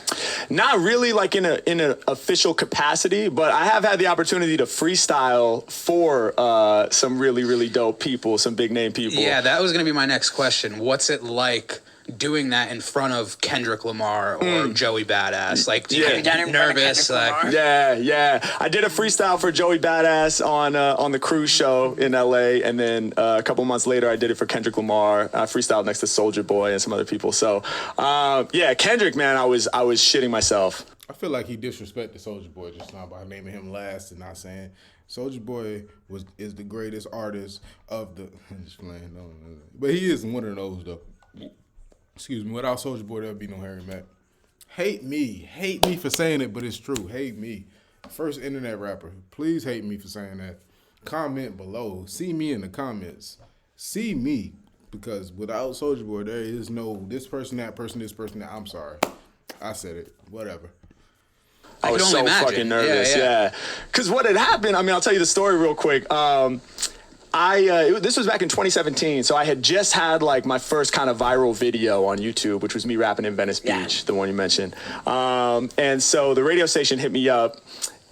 Not really like in an official capacity, but I have had the opportunity to freestyle for some really, really dope people, some big name people. Yeah, that was going to be my next question. What's it like doing that in front of Kendrick Lamar or Joey Badass? Like, do you get nervous? Like, yeah. I did a freestyle for Joey Badass on the Cruise show in LA, and then a couple months later, I did it for Kendrick Lamar. I freestyled next to Soulja Boy and some other people. So, yeah, Kendrick, man, I was shitting myself. I feel like he disrespected Soulja Boy just now by naming him last and not saying Soulja Boy is the greatest artist of the. I'm just playing, no, but he is one of those though. Excuse me. Without Soulja Boy, there'd be no Harry Mack. Hate me for saying it, but it's true. Hate me. First internet rapper. Please hate me for saying that. Comment below. See me in the comments. See me, because without Soulja Boy, there is no this person, that person, this person, that. I'm sorry. I said it. Whatever. I was so fucking nervous. Yeah. Because what had happened, I mean, I'll tell you the story real quick. This was back in 2017, so I had just had like my first kind of viral video on YouTube, which was me rapping in Venice Beach, the one you mentioned. And so the radio station hit me up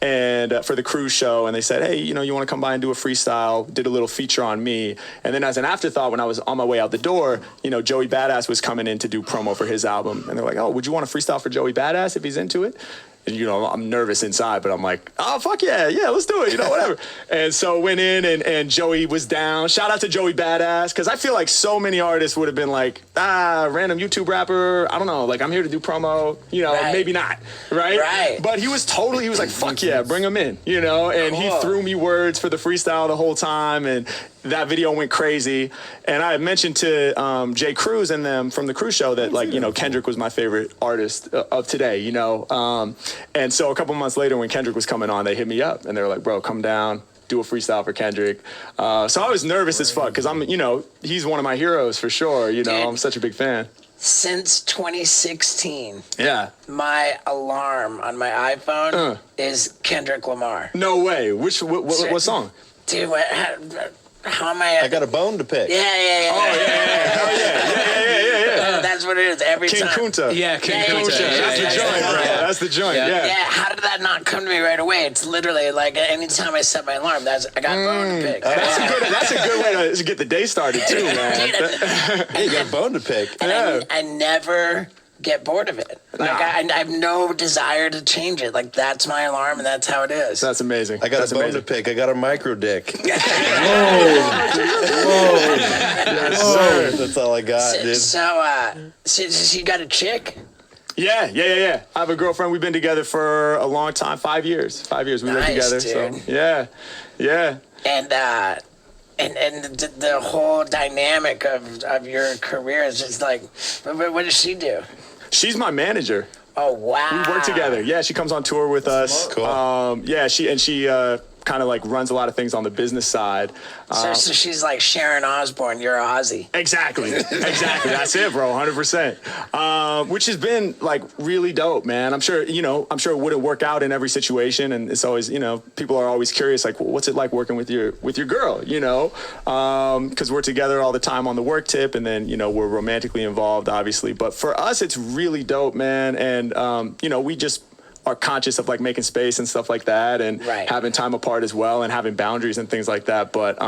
and for the Cruise show, and they said, hey, you know, you want to come by and do a freestyle? Did a little feature on me. And then as an afterthought, when I was on my way out the door, you know, Joey Badass was coming in to do promo for his album. And they're like, oh, would you want to freestyle for Joey Badass if he's into it? And, you know, I'm nervous inside, but I'm like, oh, fuck yeah, let's do it, you know, whatever. And so went in, and Joey was down. Shout out to Joey Badass, because I feel like so many artists would have been like, random YouTube rapper, I don't know, like, I'm here to do promo, you know, maybe not, right? Right. But he was like, fuck yeah, bring him in, you know, and he threw me words for the freestyle the whole time, and that video went crazy. And I had mentioned to Jay Cruz and them from the Cruz show that, like, you know, Kendrick was my favorite artist of today, you know. And so a couple months later when Kendrick was coming on, they hit me up and they were like, bro, come down, do a freestyle for Kendrick. So I was nervous as fuck because I'm, you know, he's one of my heroes for sure. You know, I'm such a big fan. Since 2016, yeah, my alarm on my iPhone is Kendrick Lamar. No way. What song? Dude, how am I? I got a bone to pick. Yeah. Oh, yeah. Hell yeah. That's what it is every King time. Kunta. Yeah, King Kunta. That's the joint, bro. That's the joint, yeah. Yeah, how did that not come to me right away? It's literally like anytime I set my alarm, I got bone to pick. That's a good way to get the day started, too, man. Hey, you got a bone to pick. And I never get bored of it. Like I have no desire to change it. Like that's my alarm, and that's how it is. That's amazing. I got a bone to pick. I got a micro dick. Whoa. Yes, sir. That's all I got, dude. So you got a chick? Yeah. I have a girlfriend. We've been together for a long time, 5 years. 5 years we lived together. Dude. So yeah. And the whole dynamic of your career is just like, what does she do? She's my manager. Oh wow. We work together. Yeah, she comes on tour with us. Cool. She kind of like runs a lot of things on the business side. So she's like Sharon Osbourne, you're Ozzy. Exactly. That's it, bro. 100%. Which has been like really dope, man. I'm sure it wouldn't work out in every situation, and it's always, you know, people are always curious, like, what's it like working with your girl, you know? Because we're together all the time on the work tip, and then, you know, we're romantically involved, obviously. But for us, it's really dope, man. And you know, we just are conscious of like making space and stuff like that, and having time apart as well, and having boundaries and things like that. But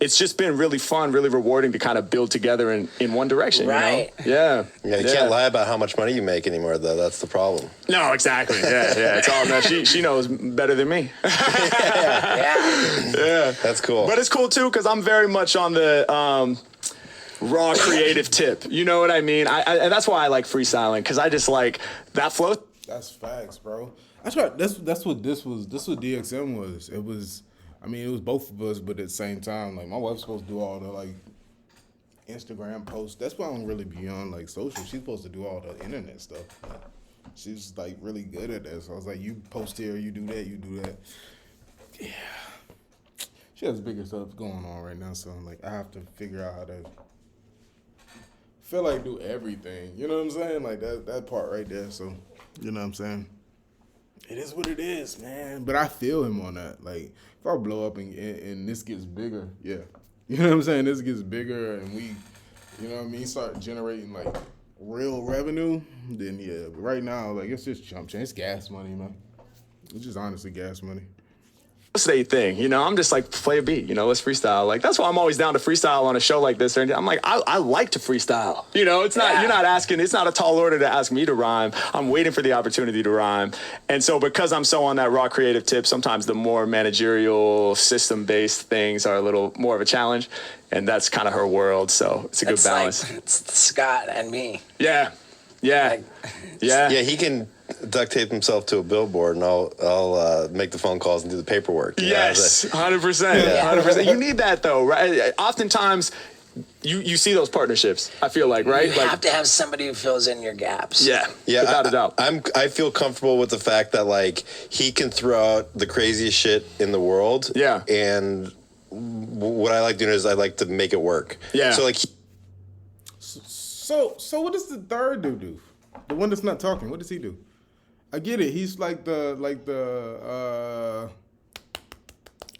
it's just been really fun, really rewarding to kind of build together in one direction. Right. You know? Yeah, you can't lie about how much money you make anymore, though. That's the problem. No, exactly. Yeah. It's all that she knows better than me. Yeah. That's cool. But it's cool too, because I'm very much on the raw creative tip. You know what I mean? And that's why I like freestyling, because I just like that flow. That's facts, bro. I tried. That's what this was. This what DXM was. It was. I mean, it was both of us, but at the same time, like my wife's supposed to do all the like Instagram posts. That's why I don't really be on like social. She's supposed to do all the internet stuff. She's like really good at that. So I was like, you post here, you do that, you do that. Yeah. She has bigger stuff going on right now, so I'm like, I have to figure out how to feel like do everything. You know what I'm saying? Like that part right there. So. You know what I'm saying? It is what it is, man. But I feel him on that. Like, if I blow up and this gets bigger, yeah. You know what I'm saying? This gets bigger and we, you know what I mean, start generating, like, real revenue, then, yeah. But right now, like, it's just chump change. It's gas money, man. It's just honestly gas money. State thing, you know, I'm just like, play a beat, you know, let's freestyle. Like, that's why I'm always down to freestyle on a show like this. I'm like, I like to freestyle. You know, it's not, you're not asking, it's not a tall order to ask me to rhyme. I'm waiting for the opportunity to rhyme. And so because I'm so on that raw creative tip, sometimes the more managerial system-based things are a little more of a challenge. And that's kind of her world. So it's a good balance. Like, it's Scott and me. Yeah. Yeah, he can duct tape himself to a billboard, and I'll make the phone calls and do the paperwork. Yes, 100%. 100%. You need that though, right? Oftentimes, you see those partnerships. I feel like, right? You have to have somebody who fills in your gaps. Yeah. Without a doubt. I feel comfortable with the fact that like he can throw out the craziest shit in the world. Yeah. And what I like doing is I like to make it work. Yeah. So like. So what does the third dude do? The one that's not talking, what does he do? I get it. He's like the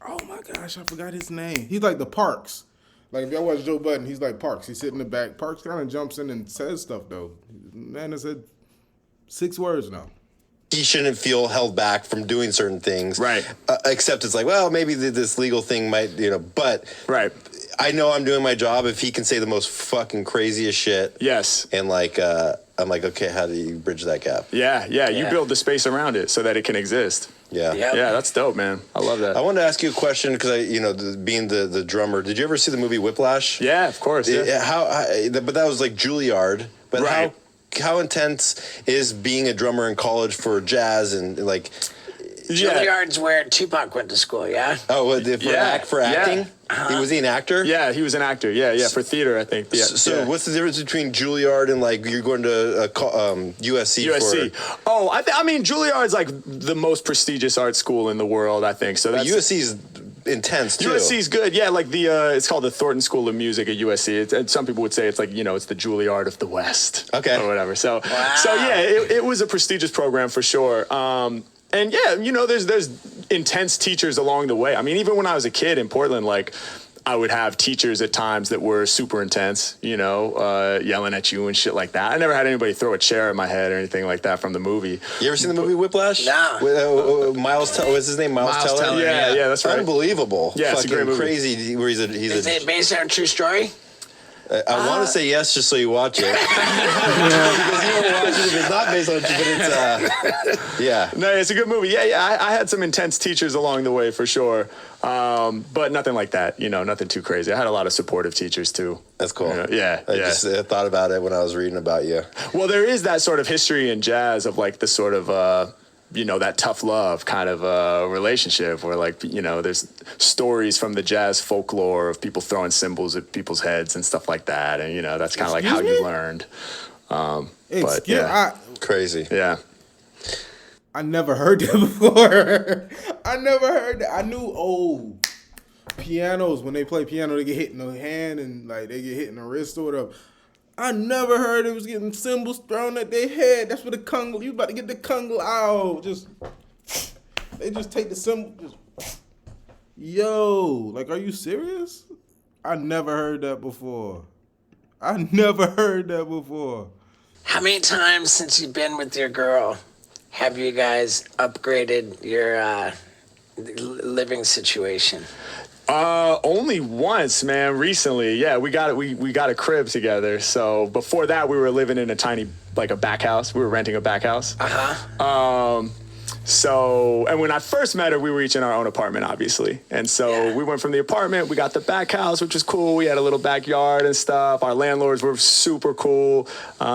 oh my gosh, I forgot his name. He's like the Parks. Like if y'all watch Joe Budden, he's like Parks. He's sitting in the back. Parks kind of jumps in and says stuff though. Man, I said 6 words now. He shouldn't feel held back from doing certain things. Right. Except it's like, well, maybe this legal thing might, you know, but. Right. I know I'm doing my job if he can say the most fucking craziest shit. Yes. And like, I'm like, okay, how do you bridge that gap? Yeah, you build the space around it so that it can exist. Yeah. Yep. Yeah, that's dope, man. I love that. I wanted to ask you a question because being the drummer, did you ever see the movie Whiplash? Yeah, of course. Yeah. But that was like Juilliard. But Right. how intense is being a drummer in college for jazz and like? Juilliard's where Tupac went to school, yeah? Oh, for acting? Yeah. Was he an actor? Yeah, he was an actor. Yeah, for theater, I think. Yeah. So what's the difference between Juilliard and like you're going to USC? USC. I mean, Juilliard's like the most prestigious art school in the world, I think. So that's USC's intense too. USC's good. Yeah, like it's called the Thornton School of Music at USC. And some people would say it's like, it's the Juilliard of the West. Okay. Or whatever. So Wow. yeah, it was a prestigious program for sure. And yeah, there's intense teachers along the way. I mean, even when I was a kid in Portland, like I would have teachers at times that were super intense, yelling at you and shit like that. I never had anybody throw a chair at my head or anything like that from the movie. You ever seen the movie Whiplash? No. With what's his name? Miles Teller? Yeah, that's right. Unbelievable. Yeah, it's a great movie. Crazy. Where Is it based on a true story? I want to say yes, just so you watch it. Because you won't watch it if it's not based on it, but it's yeah. No, it's a good movie. Yeah. I had some intense teachers along the way for sure, but nothing like that. Nothing too crazy. I had a lot of supportive teachers too. That's cool. Yeah. I just thought about it when I was reading about you. Well, there is that sort of history in jazz of like the sort of that tough love kind of relationship where like, there's stories from the jazz folklore of people throwing cymbals at people's heads and stuff like that. And, that's kind of like how you learned. But yeah, Crazy. yeah. I never heard that before. I never heard that. I knew pianos, when they play piano, they get hit in the hand and like they get hit in the wrist or whatever. I never heard it was getting cymbals thrown at their head. That's what you about to get the conga out. They just take the cymbal. Like, are you serious? I never heard that before. How many times since you've been with your girl have you guys upgraded your living situation? Only once, man, recently. Yeah, we got a crib together. So before that, we were living in a back house. We were renting a back house. And when I first met her, we were each in our own apartment, obviously. And so we went from the apartment, we got the back house, which was cool. We had a little backyard and stuff. Our landlords were super cool.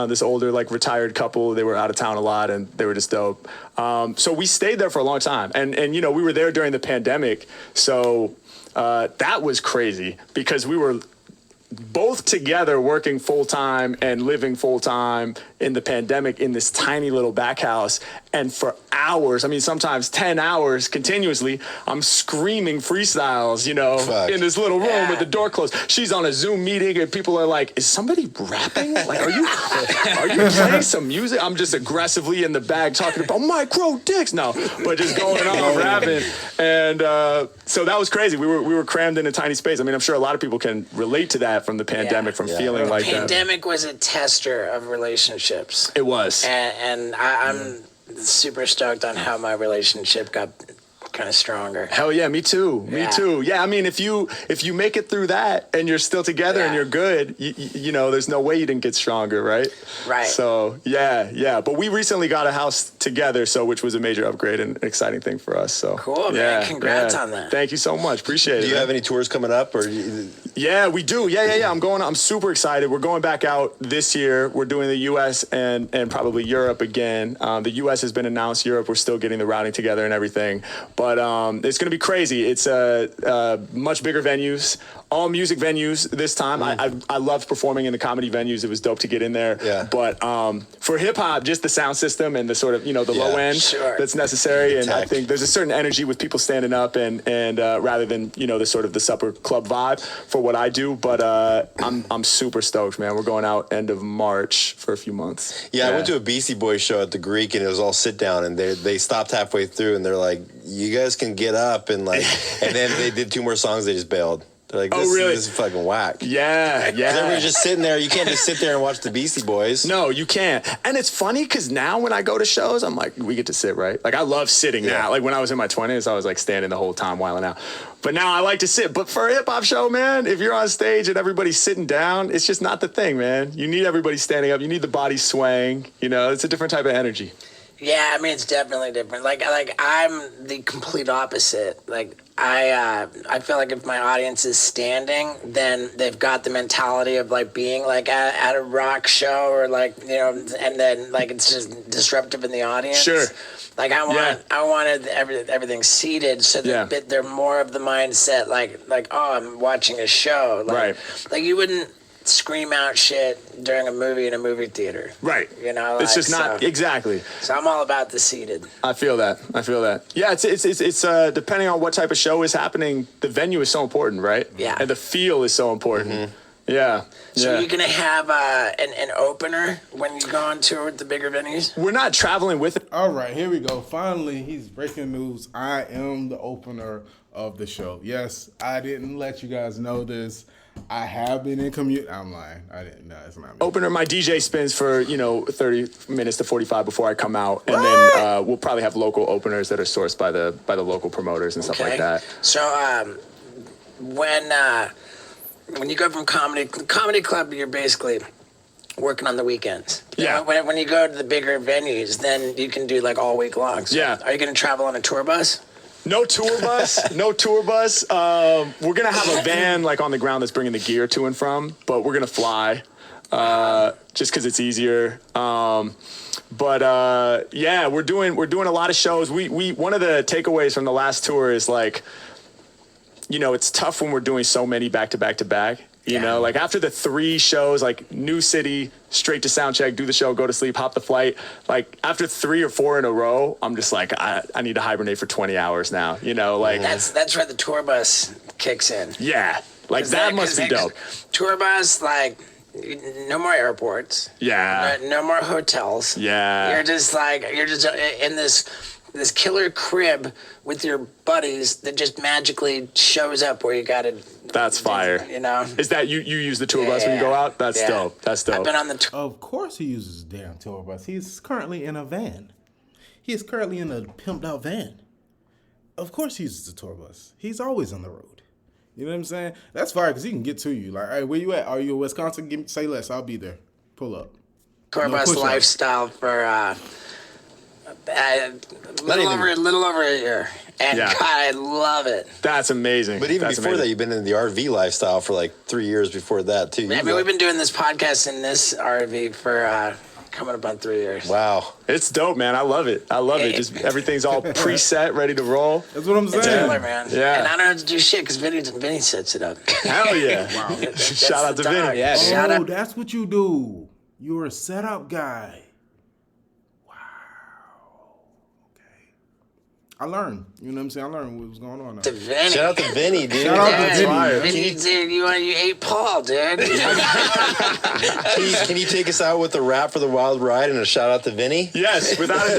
This older, retired couple, they were out of town a lot and they were just dope. So we stayed there for a long time. And we were there during the pandemic. So that was crazy because we were both together working full-time and living full-time in the pandemic in this tiny little back house. And for hours, I mean, sometimes 10 hours continuously, I'm screaming freestyles, in this little room with the door closed. She's on a Zoom meeting and people are like, is somebody rapping? Like, are you playing some music? I'm just aggressively in the bag talking about micro dicks. No, but just going on rapping. And so that was crazy. We were crammed in a tiny space. I mean, I'm sure a lot of people can relate to that from the pandemic, from feeling like that. The pandemic was a tester of relationships. It was. And I'm super stoked on how my relationship got kind of stronger. Hell yeah, me too. Me too. Yeah, I mean, if you make it through that and you're still together and you're good, you there's no way you didn't get stronger, right? Right. So yeah. But we recently got a house together, which was a major upgrade and an exciting thing for us. So cool, man. Congrats on that. Thank you so much. Appreciate it. Do you have any tours coming up or? Yeah, we do. Yeah. I'm super excited. We're going back out this year. We're doing the U.S. and probably Europe again. The U.S. has been announced. Europe, we're still getting the routing together and everything. But it's going to be crazy. It's much bigger venues, all music venues this time. I loved performing in the comedy venues. It was dope to get in there. Yeah. But for hip hop, just the sound system and the sort of, the low end that's necessary. And I think there's a certain energy with people standing up and rather than, the sort of the supper club vibe for what I do. But I'm super stoked, man. We're going out end of March for a few months. Yeah, I went to a Beastie Boys show at the Greek and it was all sit down and they stopped halfway through and they're like, you guys can get up and and then they did 2 more songs, they just bailed. They're like, Oh, this, really? this is fucking whack. Yeah, yeah. Everybody's just sitting there. You can't just sit there and watch the Beastie Boys. No, you can't. And it's funny because now when I go to shows, I'm like, we get to sit, right? Like, I love sitting now. Like, when I was in my 20s, I was like standing the whole time whiling out. But now I like to sit. But for a hip hop show, man, if you're on stage and everybody's sitting down, it's just not the thing, man. You need everybody standing up. You need the body swaying. You know, it's a different type of energy. Yeah, I mean, it's definitely different. Like I'm the complete opposite. Like I feel like if my audience is standing, then they've got the mentality of like being like at a rock show or like, you know, and then like it's just disruptive in the audience. Sure. Like I wanted everything seated so that they're more of the mindset like oh, I'm watching a show. Like, Right. Like you wouldn't scream out shit during a movie in a movie theater. Right. You know, it's just not exactly. So I'm all about the seated. I feel that. Yeah, it's depending on what type of show is happening, the venue is so important, right? Yeah. And the feel is so important. Yeah. So you're gonna have an opener when you go on tour with the bigger venues? We're not traveling with it. All right, here we go. Finally, he's breaking news. I am the opener of the show. Yes, I didn't let you guys know this. I have been in commute. I'm lying. I didn't. No, it's not me. Opener, my DJ spins for 30 minutes to 45 before I come out, and then we'll probably have local openers that are sourced by the local promoters and stuff like that. So when you go from comedy club, you're basically working on the weekends. Yeah. When you go to the bigger venues, then you can do like all week long. So Yeah. Are you going to travel on a tour bus? No tour bus. We're gonna have a van like on the ground that's bringing the gear to and from, but we're gonna fly, just because it's easier. Yeah, we're doing a lot of shows. We one of the takeaways from the last tour is like, it's tough when we're doing so many back to back to back. You know, like after the 3 shows, like new city, straight to sound check, do the show, go to sleep, hop the flight. Like after 3 or 4 in a row, I'm just like, I need to hibernate for 20 hours now. You know, like that's where the tour bus kicks in. Yeah, like that must be dope. Tour bus, like no more airports. Yeah. No more hotels. Yeah. You're just in this killer crib with your buddies that just magically shows up where you gotta. That's fire. You know. Is that you use the tour bus when you go out? That's dope. That's dope. I've been on the tour. Of course he uses a damn tour bus. He's currently in a van. He is currently in a pimped out van. Of course he uses the tour bus. He's always on the road. You know what I'm saying? That's fire because he can get to you. Like, hey, where you at? Are you in Wisconsin? Say less. I'll be there. Pull up. Tour bus lifestyle for a little over a year. And God, I love it. That's amazing. But even before that, you've been in the RV lifestyle for like 3 years before that, too. I mean, we've been doing this podcast in this RV for coming up on 3 years. Wow. It's dope, man. I love it. Just everything's all preset, ready to roll. That's what I'm saying. It's killer, man. Yeah. And I don't have to do shit because Vinny sets it up. Hell yeah. Wow. Shout out to Vinny. Yeah, shout out. That's what you do. You're a setup guy. I learned. You know what I'm saying? I learned what was going on now. To Vinny. Shout out to Vinny, dude. Shout out to Vinny. Vinny, dude, you ate Paul, dude. Can you take us out with a rap for the wild ride and a shout out to Vinny? Yes, without a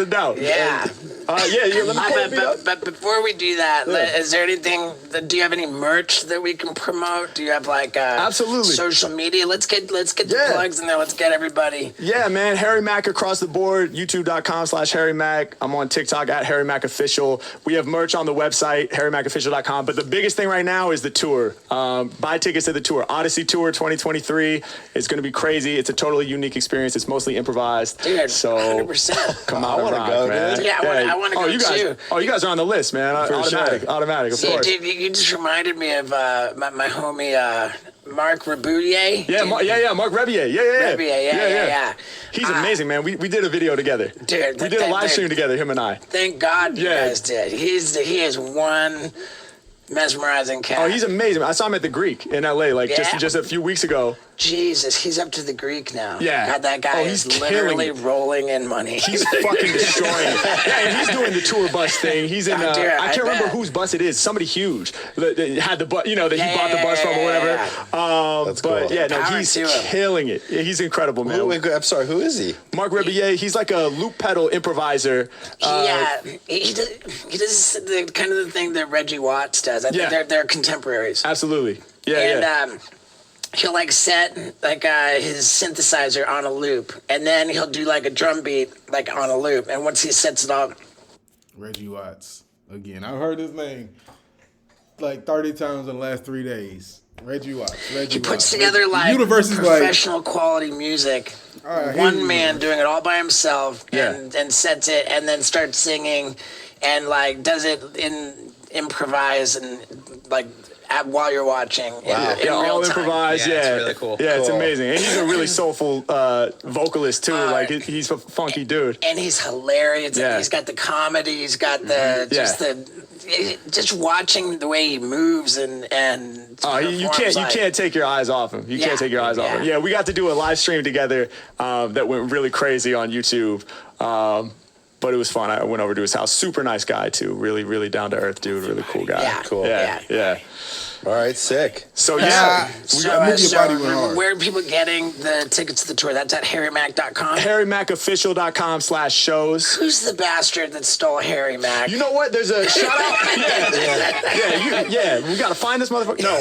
doubt. Yeah. Let me But before we do that, is there anything? Do you have any merch that we can promote? Do you have like absolutely social media? Let's get the plugs in there. Let's get everybody. Yeah, man. Harry Mack across the board. YouTube.com/Harry Mack. I'm on TikTok at Harry Mack Official. We have merch on the website HarryMackOfficial.com. But the biggest thing right now is the tour. Buy tickets to the tour. Odyssey Tour 2023. It's going to be crazy. It's a totally unique experience. It's mostly improvised. Dude, so 100%. Come on, I rock, man. Yeah, I want to go too. You guys are on the list, man. Automatic, of course. Dude, you just reminded me of my homie Mark Rebudier. Yeah, Mark Rebier. Yeah. He's amazing, man. We did a video together. Dude, we did a live stream together, him and I. Thank God you guys did. He is one mesmerizing cat. Oh, he's amazing. I saw him at the Greek in LA, just a few weeks ago. Jesus, he's up to the Greek now. Yeah. God, that guy he's is literally killing it. rolling in money. He's fucking destroying it. Yeah, and he's doing the tour bus thing. He's in. God damn, I can't remember bet. whose bus it is. Somebody huge that had the bus. You know that he bought the bus from or whatever. That's But cool. yeah, no, Power he's to him. killing it. Yeah, he's incredible, man. Wait, I'm sorry. Who is he? Mark Rebillet, he's like a loop pedal improviser. He does the kind of the thing that Reggie Watts does. I think they're contemporaries. Absolutely. Yeah, And he'll like set like his synthesizer on a loop, and then he'll do like a drum beat like on a loop. And once he sets it up, Reggie Watts. Again, I've heard his name like 30 times in the last 3 days. Reggie Watts. he puts together like Universe is like, professional quality music. right, One man doing it all by himself, Yeah. and sets it, and then starts singing, and like does it improvise and like while you're watching. Wow. In real all time. improvised. Yeah, Yeah, it's really cool. Yeah, it's Cool. amazing, and he's a really soulful vocalist too. Like he's a funky dude. And he's hilarious. Yeah. He's got the comedy. He's got the just watching the way he moves and You performs, can't take your eyes off him. You can't take your eyes off him. Yeah, we got to do a live stream together that went really crazy on YouTube. But it was fun. I went over to his house. Super nice guy too. Really, really down to earth dude. Really cool guy. Yeah, Cool. Yeah. All right, sick. So hard. where are people getting the tickets to the tour? That's at harrymack.com. HarryMackOfficial.com/shows. Who's the bastard that stole Harry Mack? You know what? There's a shout out. We gotta find this motherfucker. No,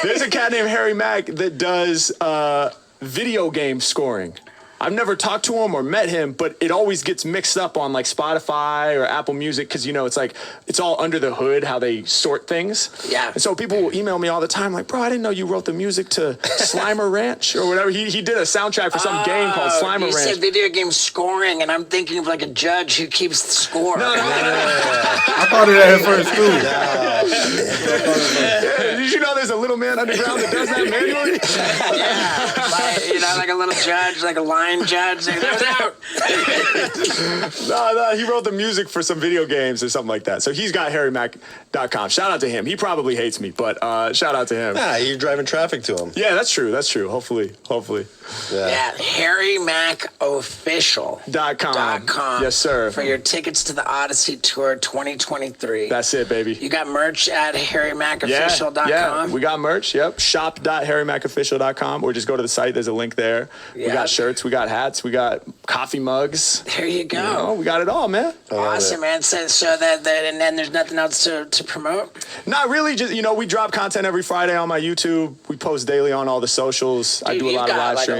there's a cat named Harry Mack that does video game scoring. I've never talked to him or met him, but it always gets mixed up on like Spotify or Apple Music because it's like it's all under the hood how they sort things. Yeah. And so people will email me all the time like, bro, I didn't know you wrote the music to Slimer Ranch or whatever. He did a soundtrack for some game called Slimer you Ranch. said video game scoring, and I'm thinking of like a judge who keeps the score. No. I thought of that at first too. Yeah, did you know there's a little man underground that does that manually? Like a little judge, like a line judge. Like, that was out. No, he wrote the music for some video games or something like that. So he's got harrymack.com. Shout out to him. He probably hates me, but shout out to him. You're driving traffic to him. Yeah, that's true. Hopefully. Yeah, harrymackofficial.com. Yes, sir. For your tickets to the Odyssey Tour 2023. That's it, baby. You got merch at harrymackofficial.com? Yeah, we got merch. Yep. Shop.harrymackofficial.com, or just go to the site. There's a link there. We got shirts. We got hats. We got coffee mugs. There you go. We got it all, man. Awesome, man. So that and then there's nothing else to promote? Not really. Just, we drop content every Friday on my YouTube. We post daily on all the socials. I do a lot of live streams.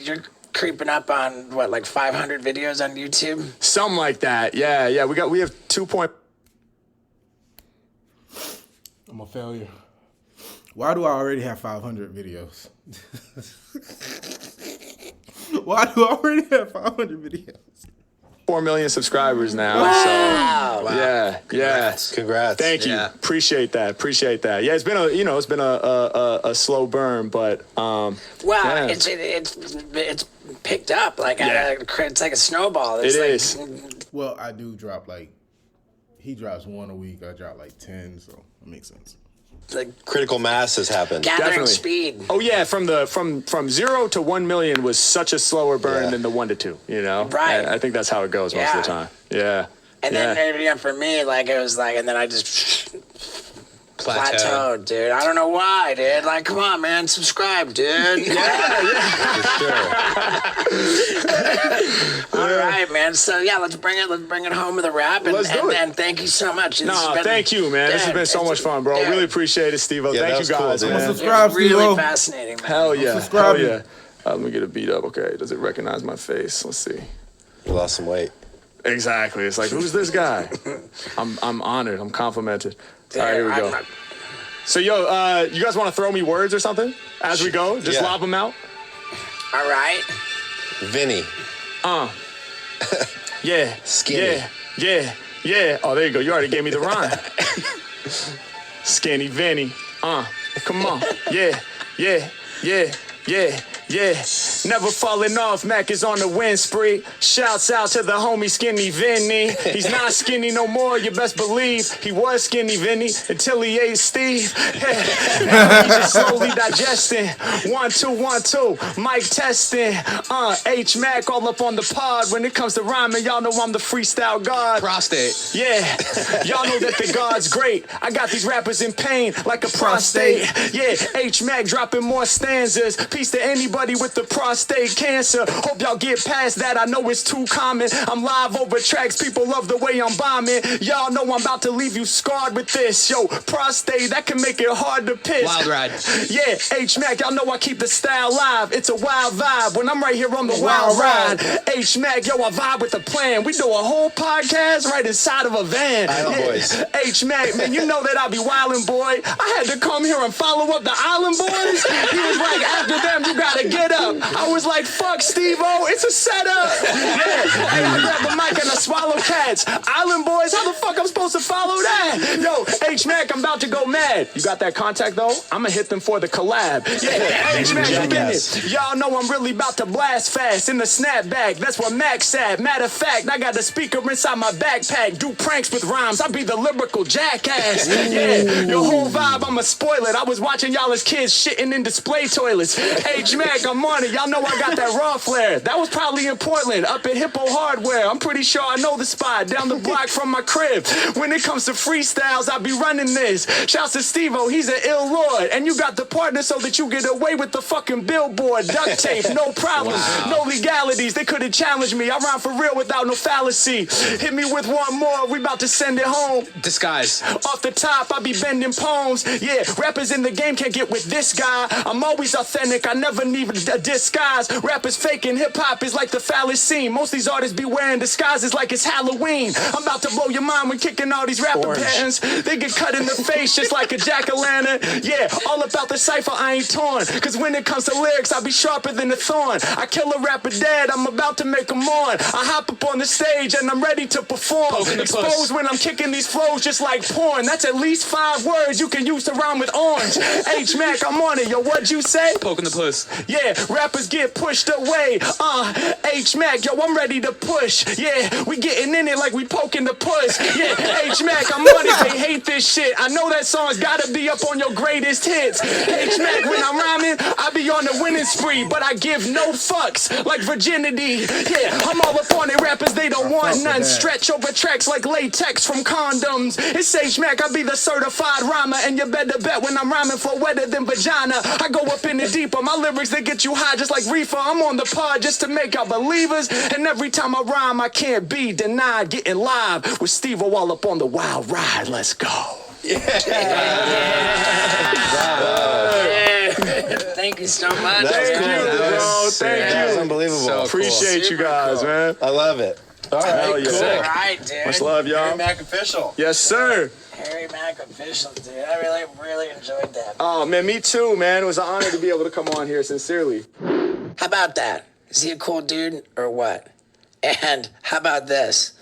You're creeping up on what, like 500 videos on YouTube? Something like that. Yeah. We have 2. I'm a failure. Why do I already have 500 videos? Why do I already have 500 videos? 4 million subscribers now. Wow. So yeah. Congrats. Thank you. Yeah. Appreciate that. Yeah, it's been a slow burn, but it's picked up like it's like a snowball. It's It like, is. Well, I do drop he drops one a week. I drop 10, so it makes sense. like Critical mass has happened. gathering Definitely. speed. Oh yeah, from 0 to 1 million was such a slower burn than the 1 to 2. Right. I think that's how it goes most of the time. Yeah. And then for me, like it was like, and then I just plateaued, dude. I don't know why, dude. Like, come on, man, subscribe, dude. For sure. All right, man. So yeah, let's bring it home with a rap. And, Let's do it. And thank you so much. Thank you, man. This has been so much fun, bro. Really appreciate it, Steve-O. Yeah, that Thank was you guys, cool, dude. man. Subscribe, really Steve-O. fascinating, man. Hell yeah. subscribe. Hell yeah. Let me get a beat up. Okay, does it recognize my face? Let's see. You lost some weight. Exactly. It's like, who's this guy? I'm honored. I'm complimented. All right, here we go. So, you guys want to throw me words or something as we go? Just lob them out? All right. Vinny. Yeah. Skinny. Yeah. Oh, there you go. You already gave me the rhyme. Skinny Vinny. Come on. Yeah. Never falling off, Mack is on the win spree. Shouts out to the homie Skinny Vinny. He's not skinny no more, you best believe. He was Skinny Vinny until he ate Steve. He's just slowly digesting. 1, 2, 1, 2. Mic testing. H Mack all up on the pod. When it comes to rhyming, y'all know I'm the freestyle god. Prostate. Yeah, y'all know that the God's great. I got these rappers in pain like a prostate. Yeah, H Mack dropping more stanzas. Peace to anybody with the prostate cancer. Hope y'all get past that. I know it's too common. I'm live over tracks. People love the way I'm bombing. Y'all know I'm about to leave you scarred with this. Yo, prostate, that can make it hard to piss. Wild ride. Yeah, H Mack, y'all know I keep the style live. It's a wild vibe when I'm right here on the wild ride. H Mack, yo, I vibe with the plan. We do a whole podcast right inside of a van. Island Boys. H Mack, man, you know that I be wildin', boy. I had to come here and follow up the Island Boys. He was like, after them, you gotta get up. I was like, fuck, Steve-O, it's a setup. Yeah, hey, I grab the mic and I swallow cats. Island Boys, how the fuck I'm supposed to follow that? Yo, H Mack, I'm about to go mad. You got that contact though? I'ma hit them for the collab. Yeah, H Mack, you get it. Y'all know I'm really about to blast fast in the snapback. That's what Mack said. Matter of fact, I got the speaker inside my backpack. Do pranks with rhymes. I be the lyrical jackass. Yeah, your whole vibe, I'ma spoil it. I was watching y'all as kids shitting in display toilets. H Mack, I'm on it. Y'all know I got that raw flair. That was probably in Portland, up at Hippo Hardware. I'm pretty sure I know the spot down the block from my crib. When it comes to freestyles, I be running this. Shouts to Steve-O, he's an ill lord. And you got the partner so that you get away with the fucking billboard. Duct tape, no problem. No legalities, they couldn't challenge me. I rhyme for real without no fallacy. Hit me with one more, we about to send it home. Disguise. Off the top, I be bending poems. Yeah, rappers in the game can't get with this guy. I'm always authentic, I never need a disguise. Rappers faking, hip-hop is like the phallus scene. Most these artists be wearing disguises like it's Halloween. I'm about to blow your mind when kicking all these rapper patterns. They get cut in the face just like a jack-o'-lantern. Yeah, all about the cypher, I ain't torn. Cause when it comes to lyrics, I be sharper than a thorn. I kill a rapper dead, I'm about to make him mourn. I hop up on the stage and I'm ready to perform. Exposed when I'm kicking these flows just like porn. That's at least 5 words you can use to rhyme with orange. H Mack, I'm on it. Yo, what'd you say? Poking the puss. Yeah, rappers get pushed away. H Mack, yo, I'm ready to push. Yeah, we getting in it like we poking the puss. Yeah, H Mack, I'm on it. They hate this shit. I know that song's gotta be up on your greatest hits. H Mack, when I'm rhyming, I be on the winning spree, but I give no fucks like virginity. Yeah, I'm all up on it. Rappers, they don't want none. Stretch over tracks like latex from condoms. It's H Mack, I be the certified rhymer, and you better bet when I'm rhyming for wetter than vagina. I go up in the deeper. My lyrics, they get you high just like reefer. I'm on the pod just to make y'all believers, and every time I rhyme, I can't be denied. Getting live with Steve-O all up on the wild ride. Let's go. Thank you so much. Thank you, bro. Thank That was you. unbelievable. So Appreciate you guys, man. I love it. All right, Hell yeah. All right, dude. Much love, y'all. Harry Mack official. Yes, sir. Harry Mack official, dude. I really enjoyed that. Oh, man, me too, man. It was an honor to be able to come on here, sincerely. How about that? Is he a cool dude or what? And how about this?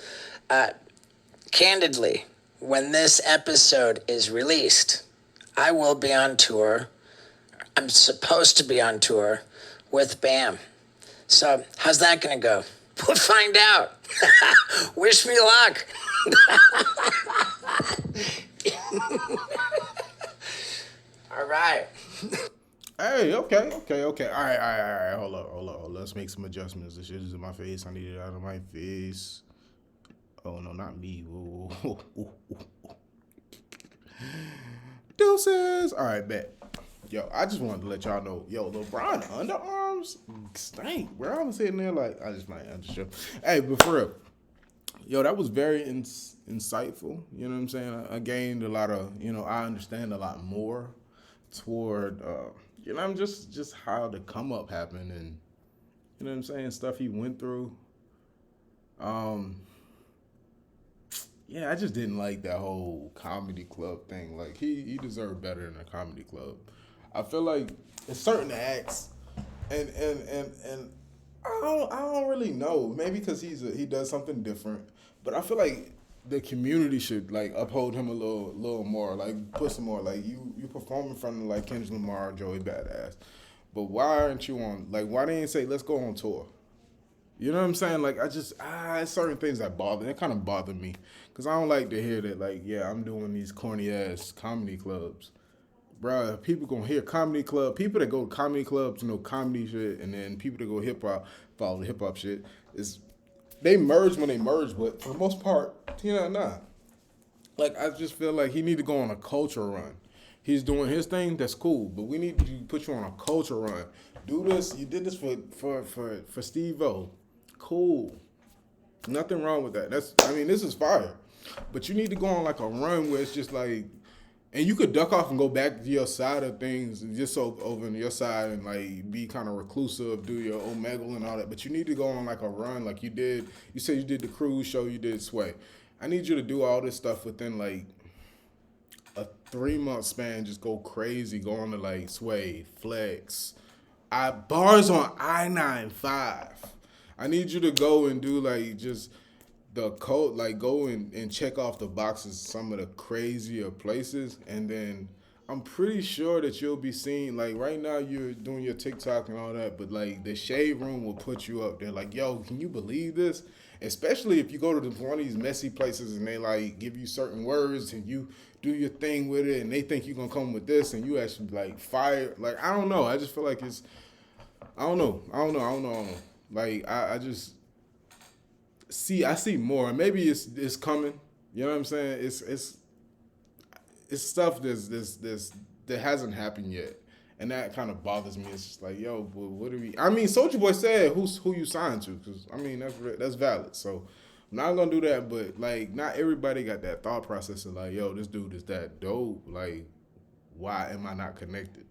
Candidly, when this episode is released, I will be on tour. I'm supposed to be on tour with BAM. So how's that gonna go? We'll find out. Wish me luck. All right. Hey, okay. All right. Hold up. Let's make some adjustments. This shit is in my face. I need it out of my face. Oh, no, not me. Whoa. Deuces. All right, bet. Yo, I just wanted to let y'all know, LeBron underarms stink, bro. I'm sitting there like, I'm just sure. Hey, but for real, yo, that was very insightful. You know what I'm saying? I gained a lot of, I understand a lot more toward, just how the come up happened and, you know what I'm saying, stuff he went through. Yeah, I just didn't like that whole comedy club thing. Like, he deserved better than a comedy club. I feel like it's certain acts, and I don't really know. Maybe because he does something different, but I feel like the community should like uphold him a little more, like put some more. Like you perform in front of like Kendrick Lamar, Joey Badass, But why aren't you on? Like, why they ain't say let's go on tour? You know what I'm saying? Like, it's certain things that kind of bother me. Because I don't like to hear that, like, yeah, I'm doing these corny-ass comedy clubs. Bruh, people gonna hear comedy club. People that go to comedy clubs know comedy shit, and then people that go hip-hop, follow the hip-hop shit. They merge when they merge, but for the most part, nah. Like, I just feel like he need to go on a culture run. He's doing his thing, that's cool, but we need to put you on a culture run. Do this. You did this for Steve-O. Cool. Nothing wrong with that. This is fire. But you need to go on like a run where it's just like, and you could duck off and go back to your side of things and just so over on your side and like be kind of reclusive, do your Omegle and all that. But you need to go on like a run like you did. You said you did the cruise show, you did Sway. I need you to do all this stuff within like a 3-month span. Just go crazy, go on to like Sway, Flex, bars on I-95. I need you to go and do like just the code, like go and check off the boxes, some of the crazier places, and then I'm pretty sure that you'll be seen. Like right now you're doing your TikTok and all that, but like the Shade Room will put you up there. Like, yo, can you believe this? Especially if you go to one of these messy places and they like give you certain words and you do your thing with it and they think you're gonna come with this and you actually like fire. Like, I don't know. I just feel like I don't know. Like, I just I see more. Maybe it's coming. You know what I'm saying? It's stuff that hasn't happened yet. And that kind of bothers me. It's just like, yo, what do we... I mean, Soulja Boy said who you signed to. Because, I mean, that's valid. So, I'm not going to do that. But, like, not everybody got that thought process of, like, yo, this dude is that dope. Like, why am I not connected?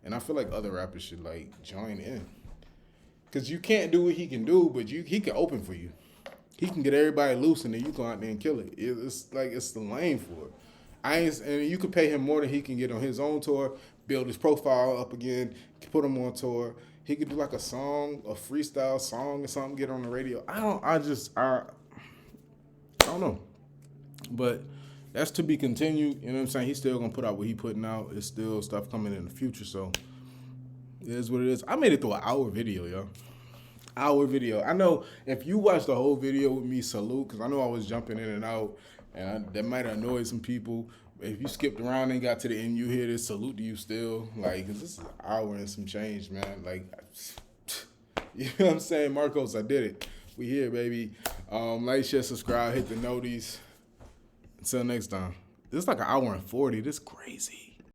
And I feel like other rappers should, like, join in. Because you can't do what he can do, but he can open for you. He can get everybody loose, and then you go out there and kill it. It's like, it's the lane for it. And you could pay him more than he can get on his own tour, build his profile up again, put him on tour. He could do like a song, a freestyle song or something, get on the radio. I don't know. But that's to be continued. You know what I'm saying? He's still going to put out what he's putting out. It's still stuff coming in the future, so it is what it is. I made it through an hour video, yo. Hour video. I know if you watch the whole video with me, salute, because I know I was jumping in and out, and that might have annoyed some people. If you skipped around and got to the end, you hear this, salute to you still. Like, because this is an hour and some change, man. Like, you know what I'm saying? Marcos, I did it. We here, baby. Like, share, subscribe, hit the noties. Until next time. This is like an hour and 40. This is crazy.